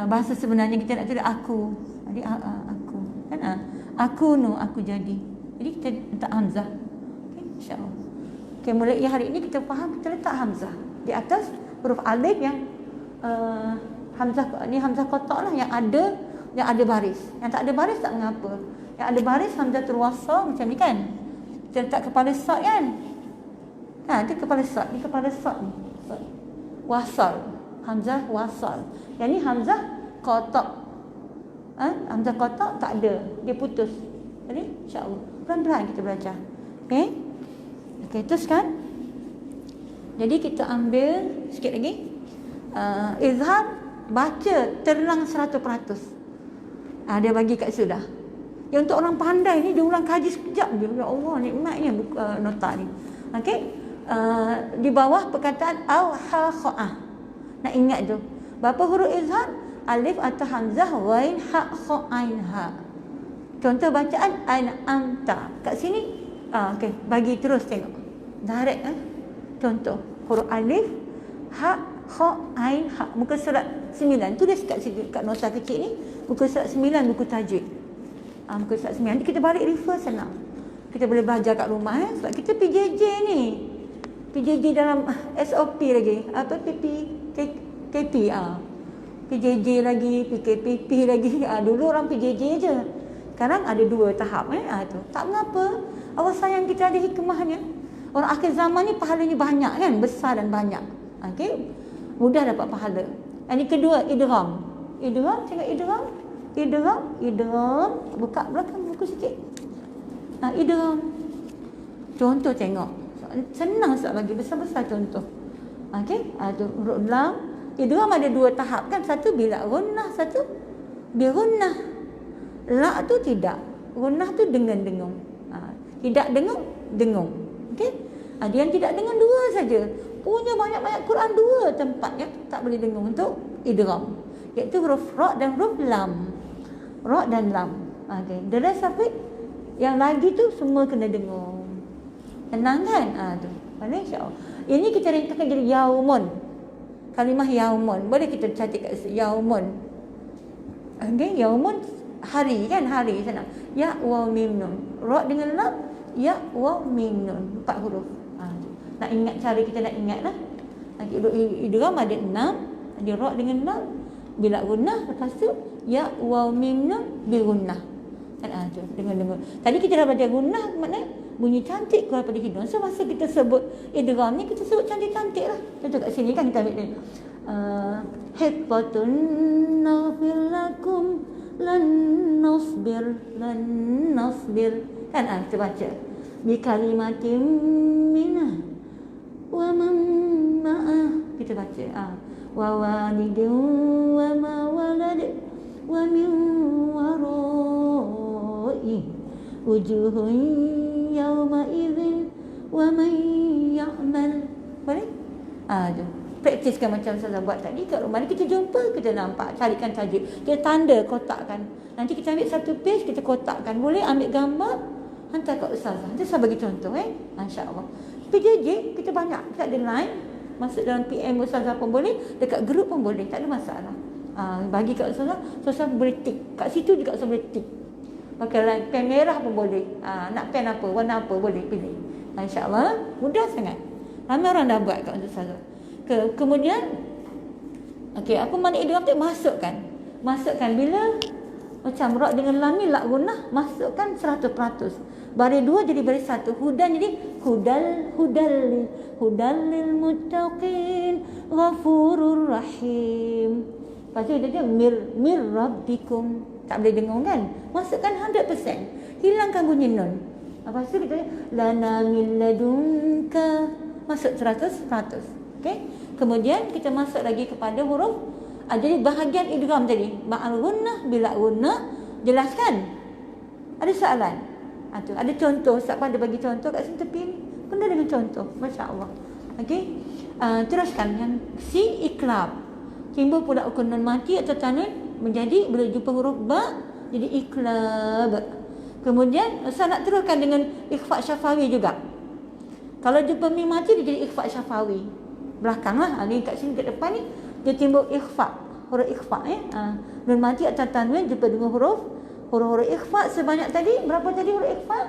Bahasa sebenarnya kita nak tulis aku. Jadi aku kan aku aku jadi. Jadi kita letak hamzah. Okey insya-Allah. Okey mulai hari ini kita faham kita letak hamzah di atas huruf alif yang hamzah ni hamzah kotak lah yang ada baris. Yang tak ada baris tak mengapa. Yang ada baris hamzah wasal macam ni kan. Kita letak kepala sad kan. Dia kepala sad, ni kepala sad ni. Wasal. Hamzah wasal. Yang ni hamzah kotak. Hamzah kotak tak ada. Dia putus. Jadi insya-Allah. Pelan-pelan kita belajar. Okey. Okey, teruskan. Jadi kita ambil sikit lagi. Izhar baca terang 100%. Dia bagi kat sudah. Yang untuk orang pandai ni dia ulang kaji sekejap je. Ya Allah, nikmatnya nota ni. Okey. Di bawah perkataan au ha kha. Nak ingat tu. Berapa huruf izhar? Alif atau hamzah, ghain, ha, kha, ain, ha. Contoh bacaan an'amta. Kat sini okey, bagi terus tengok. Direct Contoh huruf alif, ha, kha, ain, ha. Muka surat 9. Tulis kat sini kat nota kecil ni, muka surat 9 buku tajwid. Muka surat 9. Nanti kita balik refer senang. Kita boleh belajar kat rumah sebab kita PJJ ni. PJJ dalam SOP lagi. Apa KP PJJ lagi, PKPP lagi. Dulu orang PJJ je. Sekarang ada 2 tahap tu. Tak mengapa. Allah sayang kita ada hikmahnya. Orang akhir zaman ni pahalanya banyak kan, besar dan banyak. Okey. Mudah dapat pahala. Yang kedua, idgham. Idgham, tengok idgham. Idgham. Buka belakang buku sikit. Idgham. Contoh tengok. Senang Ustaz bagi besar-besar contoh. Okey, tu huruf lam. Idgham ada 2 tahap kan? Satu bila gunnah, satu bi gunnah. La tu tidak. Gunnah tu dengung. Tidak dengung. Okey? Ada yang tidak dengung 2 saja. Punya banyak-banyak Quran 2 tempat yang tak boleh dengung untuk idgham. Iaitu huruf ra dan huruf lam. Ra dan lam. Okey, the rest of it yang lagi tu semua kena dengung. Tenang kan? Tu. Boleh insya-Allah. Ini kita ringkaskan jadi yaumun. Kalimah yaumun. Boleh kita catat kat situ yaumun. Okey, yaumun hari kan, hari senang. Ya waw mim nun. Ra dengan lam, ya waw mim nun. 4 huruf. Nak ingat cara kita nak ingatlah. Idgham ada 6, ada ra dengan lam, bila gunnah, lepas tu ya waw mim nun bi gunnah. Kan tu dengar. Tadi kita dah belajar gunnah maknanya bunyi cantik keluar daripada hidung. So masa kita sebut idgham ni kita sebut cantik-cantik lah. Contoh kat sini kan kita ambil ni. Hifatun naghfir lakum lan nasbir. Kan kita baca bi kalimatin minah wa man ma'ah. Kita baca wa walidin wa ma walad wa min wara'i wujuhun yawma idzin wa man ya'mal. Boleh? Tu. Praktiskan macam saya buat tadi kat rumah ni, kita jumpa, kita nampak, carikan tajuk, kita tanda, kotakkan. Nanti kita ambil satu page, kita kotakkan. Boleh ambil gambar, hantar kat ustazah. Nanti saya bagi contoh insya-Allah. PJJ kita banyak, kita ada line, masuk dalam PM ustazah pun boleh, dekat grup pun boleh, tak ada masalah. Bagi kat ustazah, ustazah boleh tick. Kat situ juga ustazah boleh tick. Pakai line pen merah pun boleh. Nak pen apa, warna apa boleh pilih. Insya-Allah mudah sangat. Ramai orang dah buat kat ustazah. Kemudian apa makna idgham tu? Masukkan bila macam ra dengan lam ni la gunnah, masukkan 100%. Baris 2 jadi baris 1. Hudan jadi hudal lil muttaqin ghafurur rahim. Lepas tu dia mir rabbikum. Tak boleh dengung kan? Masukkan 100%. Hilangkan bunyi nun. Lepas tu kita lana min ladunka. Masuk 100%. Okey. Kemudian kita masuk lagi kepada huruf. Jadi bahagian idgham tadi, ma'al gunnah, bila gunnah, jelaskan. Ada soalan? Tu ada contoh, Ustaz ada bagi contoh kat sini tepi ni. Penuh dengan contoh, masya-Allah. Okey. Teruskan yang si iklab. Timbul pula ukun nun mati atau tanwin menjadi bila jumpa huruf ba jadi iklab. Kemudian Ustaz nak teruskan dengan ikhfa syafawi juga. Kalau jumpa mim mati dia jadi ikhfa syafawi. Belakanglah, ni kat sini kat depan ni dia timbul ikhfa, huruf ikhfa nun mati atau tanwin jumpa dengan huruf ikhfa sebanyak tadi. Berapa tadi huruf ikhfa?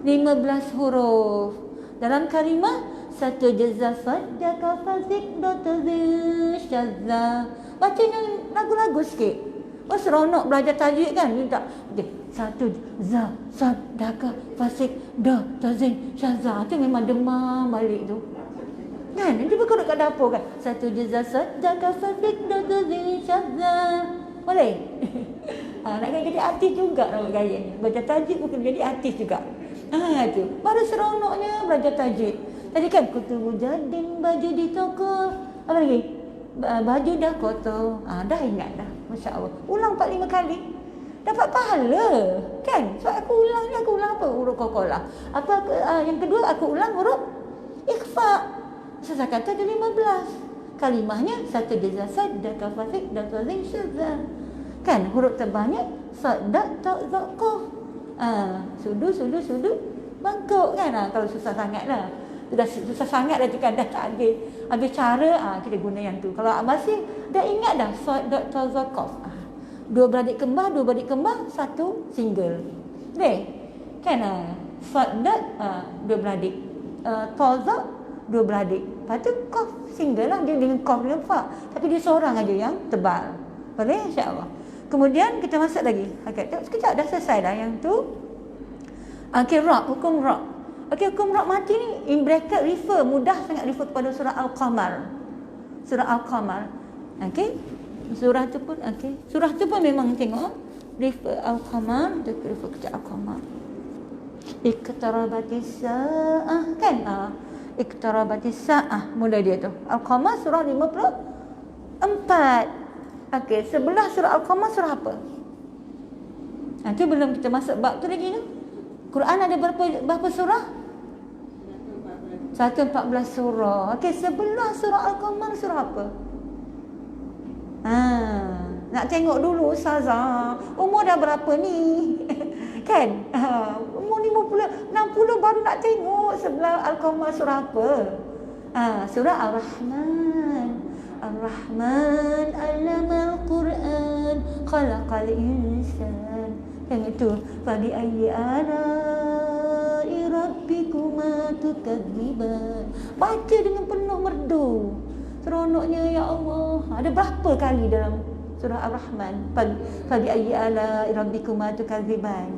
15 huruf. Dalam kalimah satu jazza saddaka fasik dotazil syazza. Baca yang lagu-lagu sikit. Seronok belajar tajwid kan? Minta satu za saddaka fasik dotazil syazza. Tu memang demam balik tu. Kan? Nanti buka kat dapur kan. Satu jazza saddaka fasik dotazil syazza. Boleh? Nak kena jadi artis juga orang gaya ni. Belajar tajwid pun kena jadi artis juga. Tu. Baru seronoknya belajar tajwid. Tadi kan kutu jadin baju di toko. Apa lagi? Baju dah kotor. Dah ingat dah. Masya-Allah. Ulang 4-5 kali. Dapat pahala. Kan? Sebab aku ulang ni, aku ulang apa? Huruf kokolah. Yang kedua aku ulang huruf ikhfa. Saya kata ada 15. Kalimahnya satu jazza saddaka fasik dan tazin syazza. Kan huruf terbanyak saddak tak zakah. Sudu bangkok kan. Kalau susah sangatlah. Dah susah sangat dah tu kan, dah tak habis cara kita guna yang tu. Kalau masih dah ingat dah saddak tak zakah. Dua beradik kembar, satu single. Deh. Kan saddak dua beradik. Tazak dua beradik. Lepas tu qaf single lah, dia dengan qaf dengan fa. Tapi dia seorang aja yang tebal. Boleh insya-Allah. Kemudian kita masuk lagi. Okey, sekejap dah selesai dah yang tu. Ra, hukum ra. Okey, hukum ra mati ni in bracket refer, mudah sangat refer kepada surah Al-Qamar. Surah Al-Qamar. Okey. Surah tu pun okey. Surah tu pun memang tengok refer Al-Qamar, dia refer ke Al-Qamar. Iqtarabatis saah kan? Iqtarabatis saah mula dia tu. Al-Qamar surah 54. Okey, sebelah surah Al-Qamar surah apa? Nanti belum kita masuk bab tu lagi tu. Quran ada berapa surah? 114 surah. Okey, sebelah surah Al-Qamar surah apa? Nak tengok dulu Ustazah, umur dah berapa ni? Kan? Umur 50, 60 baru nak tengok sebelah Al-Qamar surah apa? Surah Ar-Rahman. Ar-Rahman 'allamal Quran, khalaqal insan. Yang itu, fa bi ayyi ala'i rabbikuma tukadziban. Baca dengan penuh merdu. Seronoknya ya Allah. Ada berapa kali dalam surah Ar-Rahman? Fa bi ayyi ala'i rabbikuma tukadziban.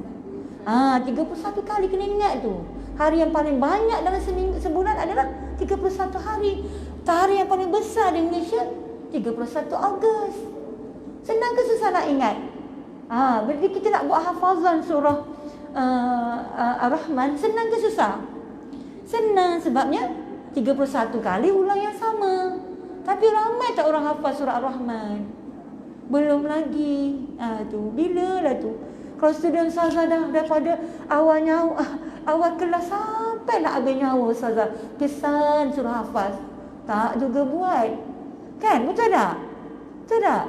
31 kali kena ingat tu. Hari yang paling banyak dalam sebulan adalah 31 hari. Tarikh yang paling besar di Malaysia 31 Ogos. Senang ke susah nak ingat? Bila kita nak buat hafazan surah Ar-Rahman, senang ke susah? Senang, sebabnya 31 kali ulang yang sama. Tapi ramai tak orang hafal surah Ar-Rahman? Belum lagi. Bila lah tu? Kalau student Ustazah dah daripada awal kelas sampai nak habis nyawa Ustazah, pesan surah hafaz, tak juga buat. Kan? Betul tak? Betul tak?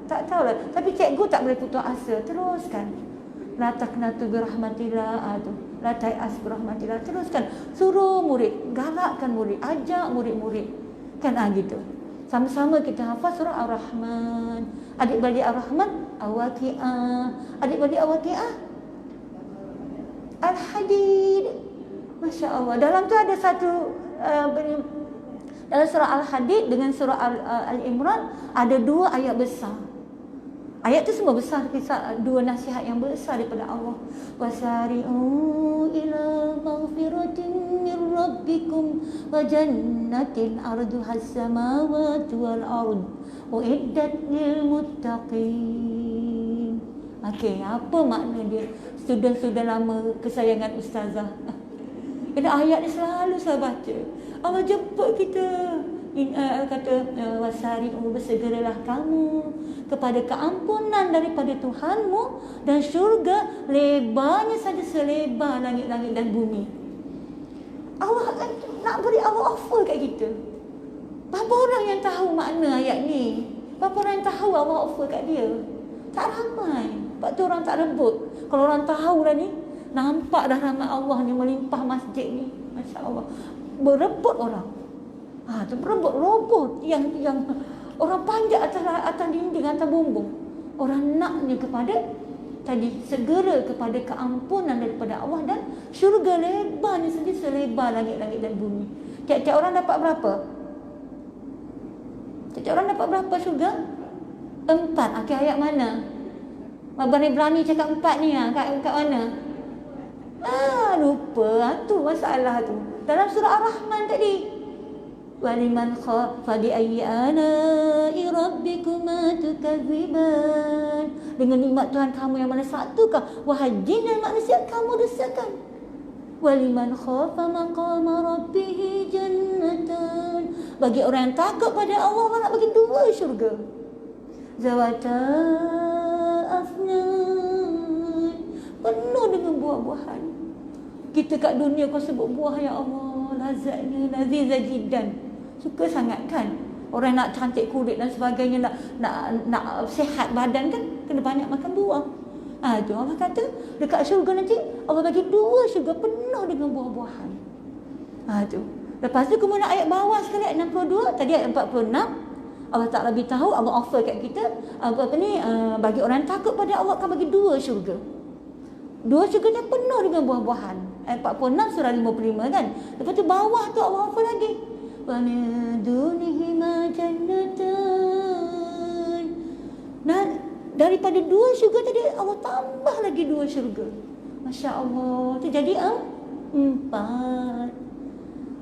Tak tahulah. Tapi cikgu tak boleh putus asa. Teruskan. La taqnatu bi rahmatillah. La ta'as bi rahmatillah. Teruskan. Suruh murid, galakkan murid, ajak murid-murid. Kan gitu. Sama-sama kita hafal surah Ar-Rahman. Adik-beradik Ar-Rahman, Al-Waqi'ah. Adik-beradik Al-Waqi'ah, Al-Hadid. Masya Allah. Dalam tu ada satu dalam surah Al-Hadid dengan surah Al-Imran ada 2 ayat besar. Ayat tu semua besar, tapi 2 nasihat yang besar daripada Allah. Wasari'u ila maghfiratin min rabbikum wa jannatin arduhas samawati wal ard uiddat lil muttaqin. Okey, apa makna dia? Student-student lama kesayangan Ustazah. Ini ayat ni selalu saya baca. Allah jemput kita. Kata wasari'u, bersegeralah kamu kepada keampunan daripada Tuhanmu dan syurga lebarnya saja selebar langit-langit dan bumi. Allah nak beri Allah offer kat kita. Berapa orang yang tahu makna ayat ni? Berapa orang yang tahu Allah offer kat dia? Tak ramai. Sebab tu orang tak rebut. Kalau orang tahu dah ni, nampak dah rahmat Allah ni melimpah masjid ni. Masya Allah. Berebut orang. Tu berebut, robot yang orang panjat atas dinding, atas bumbung. Orang naknya kepada tadi, segera kepada keampunan daripada Allah dan syurga lebarnya saja selebar langit-langit dan bumi. Tiap-tiap orang dapat berapa? Tiap-tiap orang dapat berapa syurga? 4. Okey, ayat mana? Berani cakap 4 ni kat mana? Lupa. Tu masalah tu. Dalam surah Ar-Rahman tadi. Waliman khafa bi ayyi ala'i rabbikuma tukadziban. Dengan nikmat Tuhan kamu yang mana satukah wahai jin dan manusia kamu dustakan. Waliman khafa maqama rabbih jannatan. Bagi orang yang takut pada Allah, Allah nak bagi 2 syurga. Zawata afnan, penuh dengan buah-buahan. Kita kat dunia kau sebut buah ya Allah, lazatnya lazizah jiddan. Suka sangat kan? Orang nak cantik kulit dan sebagainya, nak sihat badan kan, kena banyak makan buah. Tu Allah kata dekat syurga nanti Allah bagi 2 syurga penuh dengan buah-buahan. Tu. Lepas tu kemudian ayat bawah sekali, ayat 62, tadi ayat 46, Allah Ta'ala beritahu, Allah offer kat kita bagi orang yang takut pada Allah akan bagi 2 syurga. 2 syurga ni penuh dengan buah-buahan. Ayat 46 surah 55 kan. Lepas tu bawah tu Allah offer lagi. Wa min dunihima jannatan. Dan daripada 2 syurga tadi Allah tambah lagi 2 syurga. Masya Allah. Tu jadi 4.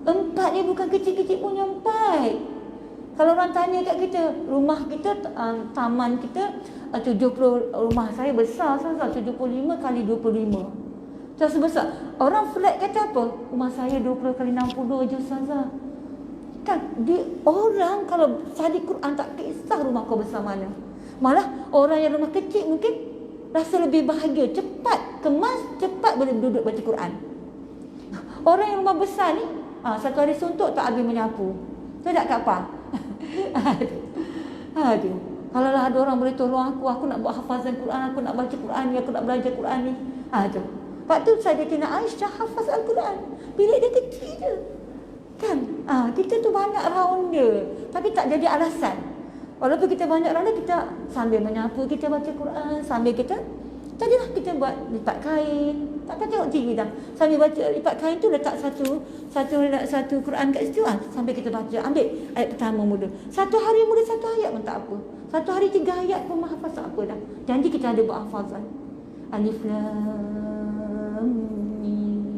4 ni bukan kecil-kecil punya 4. Kalau orang tanya kat kita, rumah kita, taman kita 70, rumah saya besar Ustazah, 75 kali 25. Terus besar. Orang flat kata apa? Rumah saya 20 kali 60 je Ustazah. Kan orang kalau study Quran tak kisah rumah kau besar mana. Malah orang yang rumah kecil mungkin rasa lebih bahagia, cepat kemas, cepat boleh duduk baca Quran. Orang yang rumah besar ni, satu hari suntuk tak habis menyapu. Saya tak apa. Aduh. Kalau lah ada orang boleh tolong aku nak buat hafazan Quran, aku nak baca Quran ni, aku nak belajar Quran ni. Aduh. Lepas tu Sayyidatina Aisyah hafaz Al-Quran. Bilik dia kecil je. Kan? Kita tu banyak round dia. Tapi tak jadi alasan. Walaupun kita banyak round dia, kita sambil menyapu, kita baca Quran. Sambil kita, tadilah kita buat lipat kain. Tak tengok TV dah. Sambil baca lipat kain tu letak satu Quran kat situ. Sambil kita baca. Ambil ayat pertama mula. Satu hari mula satu ayat pun tak apa. Satu hari 3 ayat pun mahafaz tak apa dah. Janji kita ada buat hafazan. Alif Lam Mim.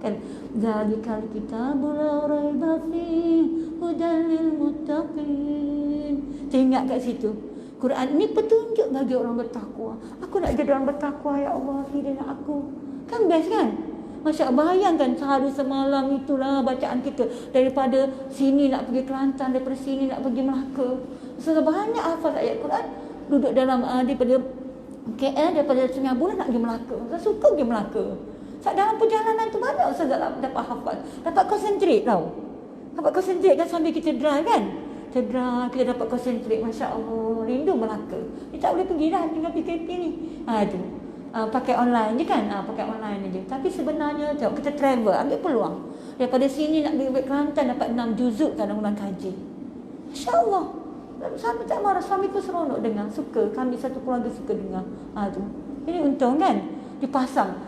Kan? Zalikal kitabul la raiba fihi hudan lil muttaqin. Tengok kat situ. Quran ni petunjuk bagi orang bertakwa. Aku nak jadi orang bertakwa, ya Allah, pilih aku. Kan best kan? Masya Allah, bayangkan sehari semalam itulah bacaan kita. Daripada sini nak pergi Kelantan, daripada sini nak pergi Melaka. Sebanyak hafaz ayat Quran. Duduk dalam daripada KL, daripada Sungai Bulan nak pergi Melaka. Saya suka pergi Melaka. Dalam perjalanan tu banyak Ustaz dapat hafaz. Dapat konsentrate tau. Dapat konsentrate kan sambil kita drive kan. Kita dapat konsentrate. Masya Allah. Rindu Melaka. Kita tak boleh pergi dah tinggal PKP ni. Pakai online je kan. Pakai online je. Tapi sebenarnya tengok, kita travel, ambil peluang. Daripada sini nak pergi Kelantan dapat 6 juzuk kadang-kadang kaji. Masya Allah. Suami tak marah. Suami pun seronok dengar. Suka. Kami satu keluarga suka dengar. Tu. Ini untung kan. Dipasang.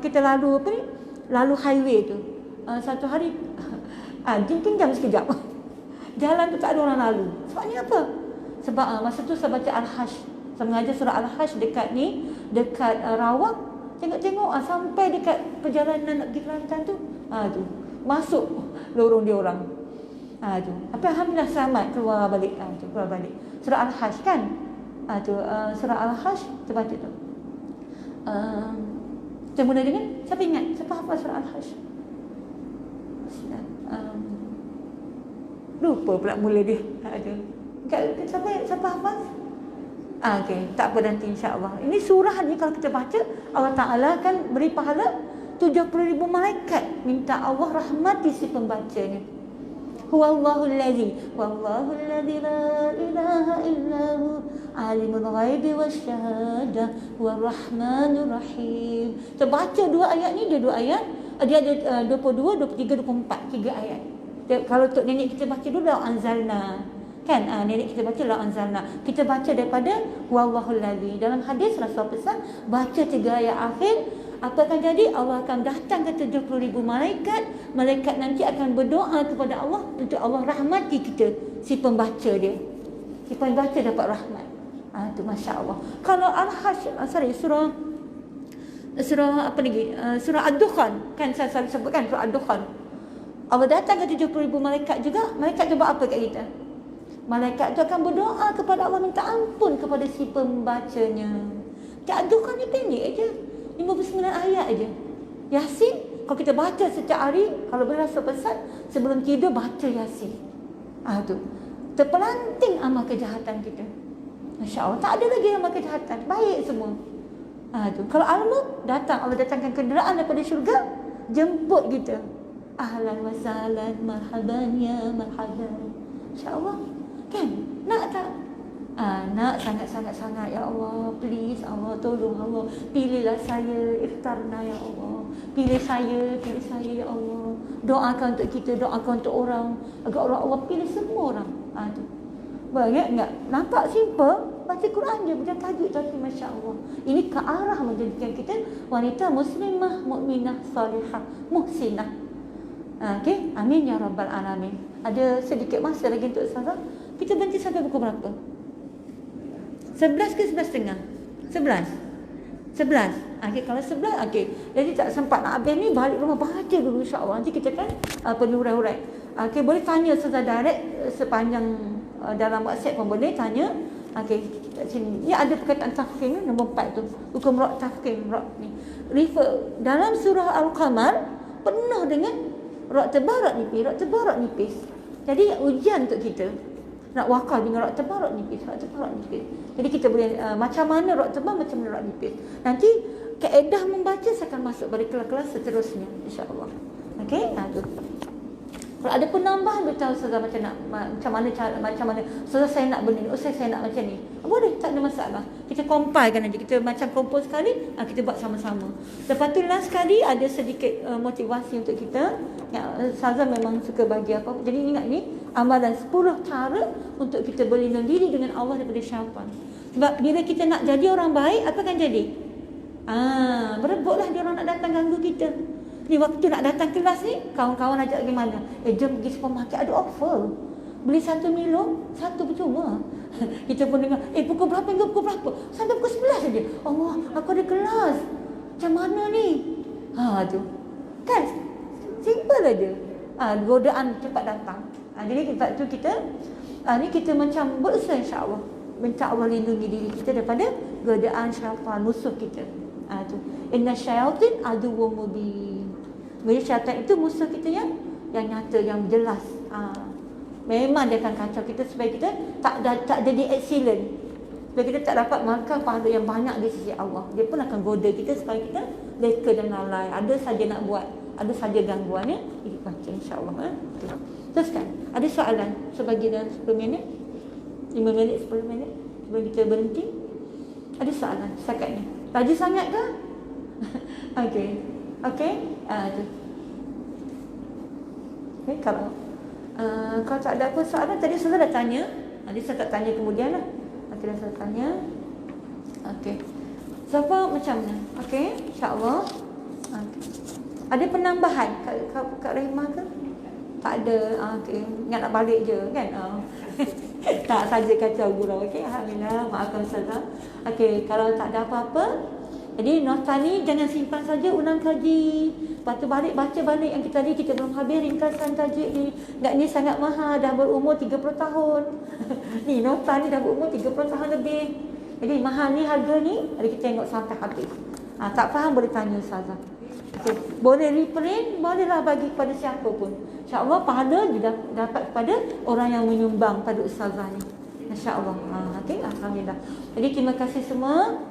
Kita lalu apa ni? Lalu highway tu. Satu hari jam sekejap. Jalan tu tak ada orang lalu. Sebabnya apa? Sebab masa tu saya baca Al-Hajj. Saya mengajar surah Al-Hajj dekat ni, dekat Rawak. Tengok-tengok sampai dekat perjalanan nak pergi Kelantan tu. Tu. Masuk lorong dia orang. Tu. Tapi alhamdulillah selamat keluar balik. Keluar balik. Surah Al-Hajj kan? Surah Al-Hajj kita baca tu. Kita mula dengan siapa ingat? Siapa hafal surah Al-Hajj? Lupa pula mula dia. Siapa hafal? Okey, tak apa nanti insya-Allah. Ini surah ni kalau kita baca, Allah Taala akan beri pahala 70,000 malaikat minta Allah rahmati si pembacanya. Huwallahul ladzi la ilaha illahu alimul ghaibi wasyahadah huwar rahmanur rahim. Terbaca 2 ayat ni, dia 2 ayat. Dia ada 22, 23, 24, 3 ayat. Kalau untuk nenek kita baca dulu la anzalna. Kan? Nenek kita baca la anzalna. Kita baca daripada huwallahul ladzi. Dalam hadis Rasul pesan baca 3 ayat akhir. Apa akan jadi? Allah akan datangkan 70,000 malaikat. Malaikat nanti akan berdoa kepada Allah untuk Allah rahmati kita, si pembaca dia. Si pembaca dapat rahmat. Tu Masya Allah. Kalau Al-Hajj, surah apa lagi? Surah Ad-Dukhan. Kan saya selalu sebutkan surah Ad-Dukhan. Allah datangkan 70,000 malaikat juga. Malaikat tu buat apa kat kita? Malaikat tu akan berdoa kepada Allah, minta ampun kepada si pembacanya. Ad-Dukhan ni pendek aja. 59 ayat aja. Yasin, kalau kita baca setiap hari, kalau boleh rasa pesan, sebelum tidur baca Yasin. Tu. Terpelanting amal kejahatan kita. Masya Allah, tak ada lagi amal kejahatan. Baik semua. Tu. Kalau Al-Mulk, Allah datangkan kenderaan daripada syurga, jemput kita. Ahlan wa sahlan, marhaban ya marhaban. Masya Allah. Kan? Nak tak? Nak sangat-sangat ya Allah, please Allah, tolong Allah, pilihlah saya iftarna ya Allah, pilih saya ya Allah, doakan untuk kita, doakan untuk orang agar Allah pilih semua orang. Tu banyak enggak? Nampak simple, baca Quran je bukan tajuk, tapi Masya Allah ini ke arah menjadikan kita wanita muslimah, mukminah, salihah, muhsinah. Okey, amin ya rabbal alamin. Ada sedikit masa lagi untuk Ustazah. Kita berhenti sampai pukul berapa? 11 ke 11.30? 11. Okey, kalau 11, okey. Jadi tak sempat nak habis ni, balik rumah baca dulu insya-Allah. Nanti kita kan perlu hurai-hurai. Okey, boleh tanya Ustazah direct sepanjang dalam WhatsApp pun boleh tanya. Okey, kat sini. Ni ada perkataan tafkhim nombor 4 tu. Hukum ra' tafkhim ra' ni. Refer dalam surah Al-Qamar penuh dengan ra' tebal, ra' nipis, ra' tebal, ra' nipis. Jadi ujian untuk kita nak wakal dengan ra' tebal, ra' nipis, ra' tebal, ra' nipis. Jadi kita boleh macam mana ra' tebal, macam mana ra' nipis. Nanti kaedah membaca saya akan masuk pada kelas-kelas seterusnya insya-Allah. Okey, tu. Kalau ada penambahan beritahu Ustazah macam mana cara, macam mana Ustazah saya nak benda ni, Ustazah saya nak macam ni. Boleh, tak ada masalah. Kita compilekan aja. Kita macam kompos sekali, kita buat sama-sama. Lepas tu last sekali ada sedikit motivasi untuk kita. Ustazah memang suka bagi apa. Jadi ingat ni, amalan 10 cara untuk kita berlindung diri dengan Allah daripada syaitan. Sebab bila kita nak jadi orang baik, apa akan jadi? Berebutlah dia orang nak datang ganggu kita. Ni waktu nak datang kelas ni, kawan-kawan ajak pergi mana? Jom pergi supermarket, ada offer. Beli 1 Milo, 1 percuma. Kita pun dengar, pukul berapa hingga pukul berapa? Sampai pukul 11 saja. Allah, aku ada kelas. Macam mana ni? Tu. Kan? Simple aja. Godaan cepat datang. Jadi sebab tu kita ni kita macam berusaha insya-Allah minta Allah lindungi diri kita daripada godaan syaitan, musuh kita. Tu. Inna syaitan aduwwum mubin. Jadi syaitan itu musuh kita yang nyata, yang jelas. Memang dia akan kacau kita supaya kita tak jadi excellent. Supaya kita tak dapat makan pahala yang banyak di sisi Allah. Dia pun akan goda kita supaya kita leka dan lalai. Ada saja nak buat, ada saja gangguannya. Ini baca insya-Allah. Teruskan. Ada soalan sebagi dalam 10 minit? 5 minit, 10 minit sebelum kita berhenti? Ada soalan setakat ni? Laju sangat ke? Okey. Okey? Tu. Okey, kalau tak ada apa soalan, tadi saya dah tanya. Nanti saya tak tanya kemudian lah. Nanti saya tanya. Okey. Siapa macam mana? Okey, insya-Allah. Okay. Ada penambahan Kak Rahimah ke? Tak ada. Okey, ingat nak balik je kan? Tak saja kacau gurau. Okey, alhamdulillah, maafkan Ustazah. Okey, kalau tak ada apa-apa, jadi nota ni jangan simpan saja, ulang kaji. Lepas tu balik baca balik yang kita tadi kita belum habis ringkasan tajuk ni. Enggak ni sangat mahal, dah berumur 30 tahun. Ni nota ni dah berumur 30 tahun lebih. Jadi mahal ni, harga ni, jadi kita tengok sampai habis. Tak faham boleh tanya Ustazah. Okay. Boleh reprint, bolehlah bagi kepada siapa pun. InsyaAllah pahala dapat kepada orang yang menyumbang pada Ustazah ni. InsyaAllah. Okay, alhamdulillah. Jadi terima kasih semua.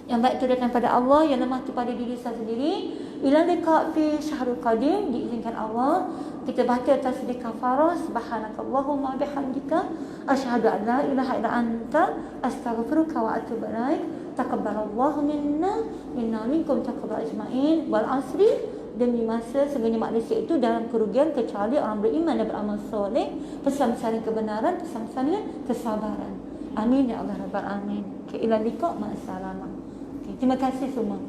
Yang baik itu datang pada Allah, yang lemah itu pada diri saya sendiri. Ila liqa fi syahrul qadim, diizinkan Allah kita baca tasbih kafarah, subhanakallahumma bihamdika asyhadu an la ilaha illa anta astaghfiruka wa atubu ilaik. Taqabbalallahu minna minkum taqabbal ajmain. Wal asri, demi masa sebenarnya manusia itu dalam kerugian kecuali orang beriman dan beramal soleh, pesan-pesan kebenaran, pesan-pesan kesabaran. Amin ya Allah rabbal alamin. Ila liqa, ma'assalamah. Terima kasih semua.